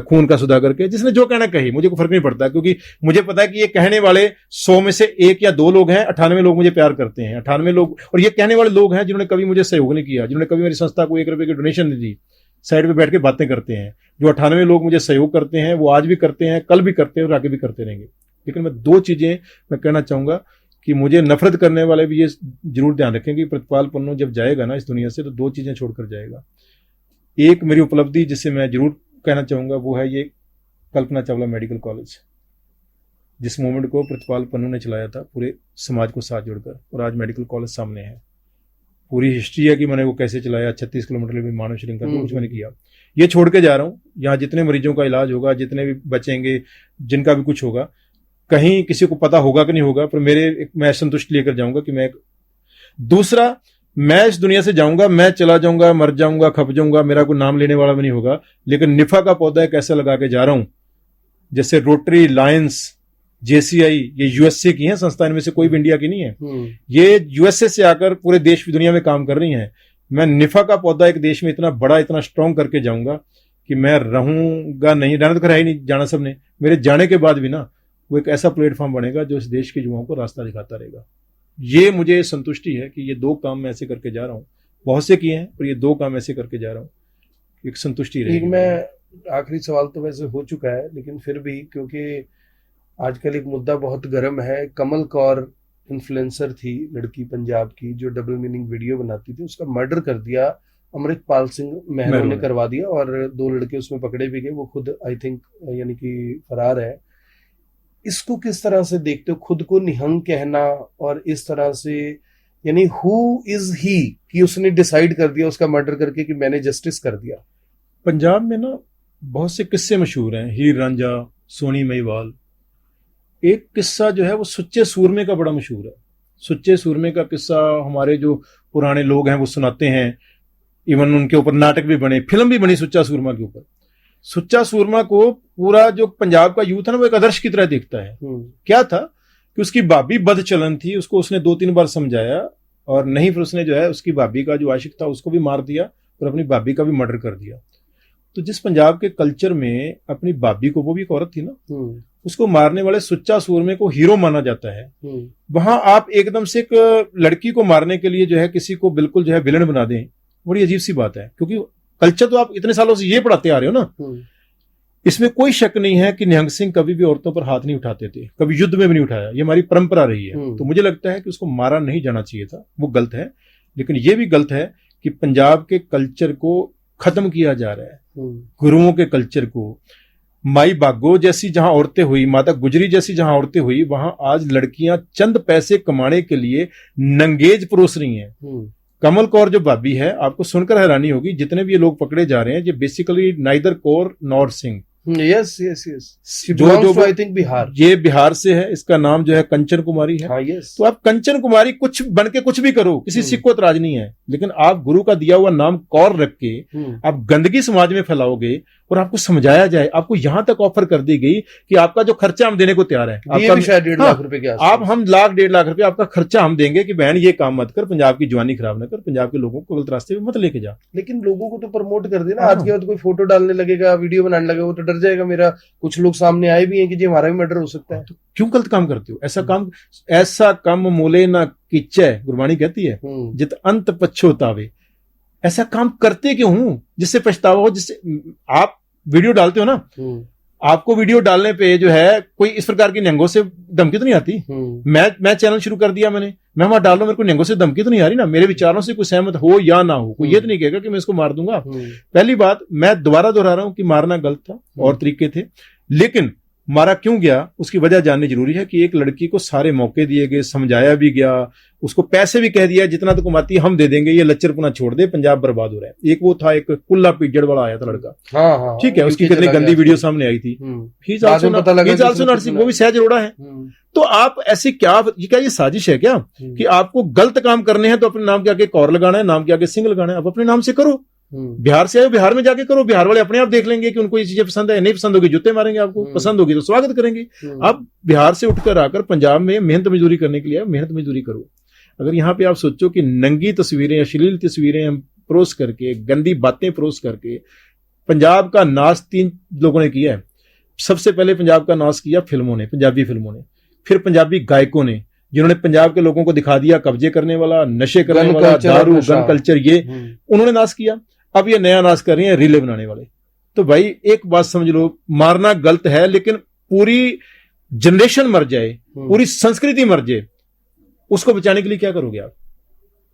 खून का सौदागर कहे, जिसने जो कहना कहे, मुझे कोई फर्क नहीं पड़ता। क्योंकि मुझे पता है कि ये कहने वाले 100 में से 1 या 2 लोग हैं, 98 लोग मुझे प्यार करते हैं। 98 लोग, और ये कहने वाले लोग हैं जिन्होंने कभी मुझे सहयोग नहीं किया, जिन्होंने कभी मेरी संस्था को 1 रुपए की डोनेशन नहीं दी, साइड पे बैठ के बातें करते हैं। जो 98 लोग मुझे सहयोग करते हैं, वो आज भी करते हैं, कल भी करते हैं और आगे भी करते रहेंगे। लेकिन मैं 2 चीजें मैं कहना चाहूंगा कि मुझे नफरत करने वाले भी ये जरूर ध्यान रखें कि प्रतिपाल पन्नू जब जाएगा ना इस दुनिया से, तो 2 चीजें छोड़कर जाएगा। एक मेरी उपलब्धि जिसे मैं जरूर कहना चाहूंगा, वो है ये कल्पना चावला मेडिकल कॉलेज, जिस मूवमेंट को प्रतिपाल पन्नू ने चलाया था पूरे समाज को साथ जोड़कर, और आज मेडिकल कॉलेज सामने है। पूरी हिस्ट्री है कि मैंने वो कैसे चलाया, 36 किलोमीटर भी मानव श्रृंखला तो कुछ मैंने किया। ये छोड़ के जा रहा हूँ। यहाँ जितने मरीजों का इलाज होगा, जितने भी बचेंगे, जिनका भी कुछ होगा, कहीं किसी को पता होगा कि नहीं होगा, पर मैं संतुष्टि लेकर जाऊंगा कि मैं दूसरा, मैं इस दुनिया से जाऊंगा, मैं चला जाऊंगा, मर जाऊंगा, खप जाऊंगा, मेरा कोई नाम लेने वाला भी नहीं होगा। लेकिन निफा का पौधा एक ऐसा लगा के जा रहा हूं, जैसे रोटरी, लायंस, जेसीआई, ये यूएसए की हैं संस्था, इनमें से कोई भी इंडिया की नहीं है। ये यूएसए से आकर पूरे देश दुनिया में काम कर रही हैं। मैं निफा का पौधा एक देश में इतना बड़ा, इतना स्ट्रांग करके जाऊंगा कि मैं रहूंगा नहीं, रहना तो खैर ही नहीं, जाना सबने। मेरे जाने के बाद भी ना वो एक ऐसा प्लेटफॉर्म बनेगा जो इस देश के युवाओं को रास्ता दिखाता रहेगा। ये मुझे संतुष्टि है कि ये 2 काम मैं ऐसे करके जा रहा हूँ। बहुत से किए हैं, पर ये 2 काम ऐसे करके जा रहा हूँ, एक संतुष्टि रहेगी। मैं आखिरी सवाल तो वैसे हो चुका है, लेकिन फिर भी, क्योंकि आजकल एक मुद्दा बहुत गर्म है। कमल कौर इन्फ्लुएंसर थी, लड़की पंजाब की, जो डबल मीनिंग वीडियो बनाती थी, उसका मर्डर कर दिया अमृतपाल सिंह महरो ने करवा दिया, और 2 लड़के उसमें पकड़े भी गए। वो खुद आई थिंक यानी कि फरार है। इसको किस तरह से देखते हो, खुद को निहंग कहना और इस तरह से, यानी हु इज ही कि उसने डिसाइड कर दिया उसका मर्डर करके कि मैंने जस्टिस कर दिया। पंजाब में ना बहुत से किस्से मशहूर हैं, हीर रांझा, सोनी महिवाल। एक किस्सा जो है वो सुच्चे सूरमे का बड़ा मशहूर है। सुच्चे सूरमे का किस्सा हमारे जो पुराने लोग हैं वो सुनाते हैं। इवन उनके ऊपर नाटक भी बने, फिल्म भी बनी सुच्चा सूरमा के ऊपर। सुच्चा सूरमा को पूरा जो पंजाब का यूथ है ना, वो एक आदर्श की तरह देखता है। क्या था कि उसकी भाभी बदचलन थी, उसको उसने 2-3 बार समझाया, और नहीं, फिर उसने जो है उसकी भाभी का जो आशिक था उसको भी मार दिया और अपनी भाभी का भी मर्डर कर दिया। तो जिस पंजाब के कल्चर में अपनी भाभी को, वो भी एक औरत थी ना, उसको मारने वाले सुच्चा सूरमे को हीरो माना जाता है। वहां आप एकदम से एक लड़की को मारने के लिए जो है किसी को बिल्कुल जो है विलन बना दें, बड़ी अजीब सी बात है। क्योंकि कल्चर तो आप इतने सालों से ये पढ़ाते आ रहे हो ना। इसमें कोई शक नहीं है कि निहंग सिंह कभी भी औरतों पर हाथ नहीं उठाते थे, कभी युद्ध में भी नहीं उठाया। ये हमारी परंपरा रही है। तो मुझे लगता है कि उसको मारा नहीं जाना चाहिए था, वो गलत है। लेकिन ये भी गलत है कि पंजाब के कल्चर को खत्म किया जा रहा है, गुरुओं के कल्चर को। माई बागो जैसी जहां औरतें हुई, माता गुजरी जैसी जहां औरतें हुई, वहां आज लड़कियां चंद पैसे कमाने के लिए नंगेज परोस रही हैं। कमल कौर जो भाभी है, आपको सुनकर हैरानी होगी, जितने भी ये लोग पकड़े जा रहे हैं, ये basically neither Kaur nor Singh, yes yes yes, जो आई थिंक बिहार, ये बिहार से है। इसका नाम जो है कंचन कुमारी है। हाँ, यस। तो आप कंचन कुमारी कुछ बन के कुछ भी करो, किसी सिख को एतराज नहीं है, लेकिन आप गुरु का दिया हुआ नाम कौर रख के आप गंदगी समाज में फैलाओगे और आपको समझाया जाए, आपको यहां तक ऑफर कर दी गई कि आपका जो खर्चा हम देने को तैयार है, आपका भी शायद 1.5 लाख रुपए के आसपास, आप हम 1.5 लाख रुपए आपका खर्चा हम देंगे कि बहन ये काम मत कर, पंजाब की जवानी खराब ना कर, पंजाब के लोगों को गलत रास्ते पे मत लेके जा। लेकिन लोगों को तो प्रमोट कर देना। आज के बाद कोई फोटो डालने लगेगा, वीडियो बनाने लगेगा, वो तो डर जाएगा। मेरा कुछ लोग सामने आए भी हैं कि जी हमारा भी मर्डर हो सकता है। तो क्यों गलत काम करते हो? ऐसा काम मोले ना कीचे, गुरबाणी कहती है, जित अंत पछतावे। ऐसा काम करते क्यों हूं जिससे पछतावा हो? जिससे आप वीडियो डालते हो ना, आपको वीडियो डालने पे जो है कोई इस प्रकार की निहंगों से धमकी तो नहीं आती? मैं चैनल शुरू कर दिया मैं वहां डाल रहा हूं, मेरे को निहंगों से धमकी तो नहीं आ रही ना? मेरे विचारों से कोई सहमत हो या ना हो, कोई ये तो नहीं कहेगा कि मैं इसको मार दूंगा। पहली बात, मैं दोबारा दोहरा रहा हूं कि मारना गलत था और तरीके थे, लेकिन मारा क्यों गया उसकी वजह जाननी जरूरी है। कि एक लड़की को सारे मौके दिए गए, समझाया भी गया, उसको पैसे भी कह दिया जितना तो कमाती हम दे देंगे, ये लच्चरपना छोड़ दे, पंजाब बर्बाद हो रहा है। एक वो था, एक कुल्ला पीजड़ वाला आया था लड़का, हाँ, ठीक है, उसकी कितनी गंदी वीडियो सामने आई थी, नरसिंह, वो भी सहज रोड़ा है। तो आप ऐसे क्या ये साजिश है क्या कि आपको गलत काम करने हैं तो अपने नाम के आगे कौर लगाना है, नाम के आगे सिंह लगाना है? आप अपने नाम से करो। बिहार से आए, बिहार में जाके करो, बिहार वाले अपने आप देख लेंगे कि उनको ये चीजें पसंद है, नहीं पसंद होगी जूते मारेंगे, आपको पसंद होगी तो स्वागत करेंगे। आप बिहार से उठकर आकर पंजाब में मेहनत मजदूरी करने के लिए मेहनत मजदूरी करो। अगर यहाँ पे आप सोचो कि नंगी तस्वीरें, अश्लील तस्वीरें हम परोस करके, गंदी बातें परोस करके पंजाब का नाश 3 लोगों ने किया है। सबसे पहले पंजाब का नाश किया फिल्मों ने, पंजाबी फिल्मों ने, फिर पंजाबी गायकों ने, जिन्होंने पंजाब के लोगों को दिखा दिया कब्जे करने वाला, नशे करने वाला, दारू, गन कल्चर, ये उन्होंने नाश किया। अब ये नया नाश कर रही है रीले बनाने वाले। तो भाई एक बात समझ लो, मारना गलत है, लेकिन पूरी जनरेशन मर जाए, पूरी संस्कृति मर जाए, उसको बचाने के लिए क्या करोगे आप?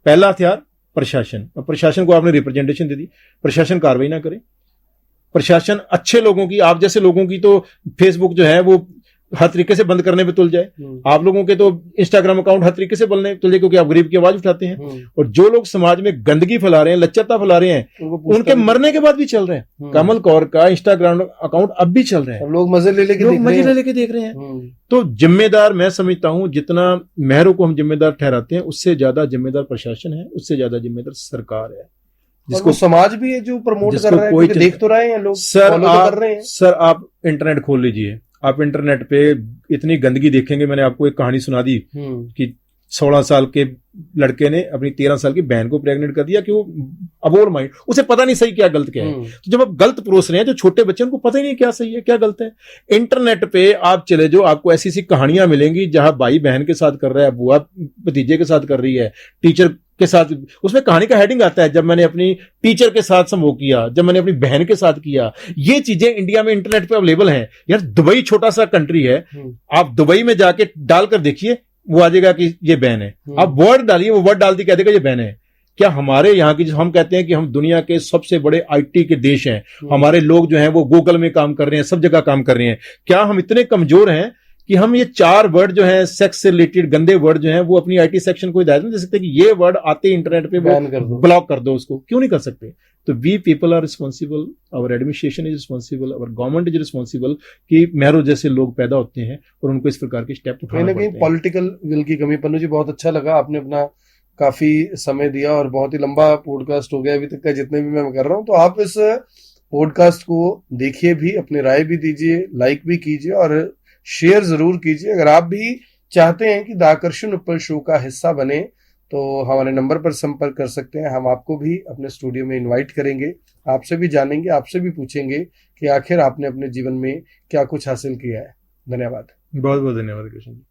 पहला हथियार प्रशासन। अब प्रशासन को आपने रिप्रेजेंटेशन दे दी, प्रशासन कार्रवाई ना करे। प्रशासन अच्छे लोगों की, आप जैसे लोगों की तो फेसबुक जो है वो हर तरीके से बंद करने पे तुल जाए, आप लोगों के तो इंस्टाग्राम अकाउंट हर तरीके से बंद तुल जाए, क्योंकि आप गरीब की आवाज उठाते हैं। और जो लोग समाज में गंदगी फैला रहे हैं, लच्चरता फैला रहे हैं, उनके मरने के बाद भी चल रहे हैं। कमल कौर का इंस्टाग्राम अकाउंट अब भी चल रहा है, लोग मजे ले लेके देख रहे हैं। तो जिम्मेदार मैं समझता हूं, जितना मेहरों को हम जिम्मेदार ठहराते हैं, उससे ज्यादा जिम्मेदार प्रशासन है, उससे ज्यादा जिम्मेदार सरकार है, जिसको समाज भी है जो प्रमोट कर रहा है, कोई देख तो रहे हैं लोग, कर रहे हैं। सर आप इंटरनेट खोल लीजिए, आप इंटरनेट पे इतनी गंदगी देखेंगे। मैंने आपको एक कहानी सुना दी कि 16 साल के लड़के ने अपनी 13 साल की बहन को प्रेग्नेंट कर दिया कि वो अबोर्ड माइंड, उसे पता नहीं सही क्या गलत क्या है। तो जब आप गलत परोस रहे हैं, जो छोटे बच्चे उनको पता ही नहीं क्या सही है क्या गलत है। इंटरनेट पे आप चले जाओ, आपको ऐसी ऐसी कहानियां मिलेंगी जहां भाई बहन के साथ कर रहा है, बुआ भतीजे के साथ कर रही है, टीचर के साथ। उसमें कहानी का हेडिंग आता है, जब मैंने अपनी टीचर के साथ संभोग किया, जब मैंने अपनी बहन के साथ किया। ये चीजें इंडिया में इंटरनेट पे अवेलेबल हैं। यार दुबई छोटा सा कंट्री है, आप दुबई में जाके डालकर देखिए, वो आ जाएगा कि ये बहन है। आप वर्ड डालिए, वो वर्ड डाल दी कह देगा ये बहन है। क्या हमारे यहाँ की, हम कहते हैं कि हम दुनिया के सबसे बड़े आईटी के देश हैं, हमारे लोग जो हैं वो गूगल में काम कर रहे हैं, सब जगह काम कर रहे हैं, क्या हम इतने कमजोर हैं कि हम ये 4 वर्ड जो हैं सेक्स से रिलेटेड गंदे वर्ड जो हैं, वो अपनी आईटी सेक्शन को हिदायत नहीं दे सकते कि ये वर्ड आते इंटरनेट पे ब्लॉक कर दो उसको? क्यों नहीं कर सकते? तो we people are responsible, our administration is responsible, our government is responsible कि मेहरों जैसे लोग पैदा होते हैं और उनको इस प्रकार के स्टेप उठाना पड़ते हैं। पॉलिटिकल विल की कमी। पन्नू जी बहुत अच्छा लगा, आपने अपना काफी समय दिया और बहुत ही लंबा पॉडकास्ट हो गया अभी तक का जितने भी मैं कर रहा हूँ। तो आप इस पॉडकास्ट को देखिए भी, अपनी राय भी दीजिए, लाइक भी कीजिए और शेयर जरूर कीजिए। अगर आप भी चाहते हैं कि द आकर्षण उत्पल शो का हिस्सा बने तो हमारे नंबर पर संपर्क कर सकते हैं। हम आपको भी अपने स्टूडियो में इनवाइट करेंगे, आपसे भी जानेंगे, आपसे भी पूछेंगे कि आखिर आपने अपने जीवन में क्या कुछ हासिल किया है। धन्यवाद, बहुत बहुत धन्यवाद कृष्ण जी।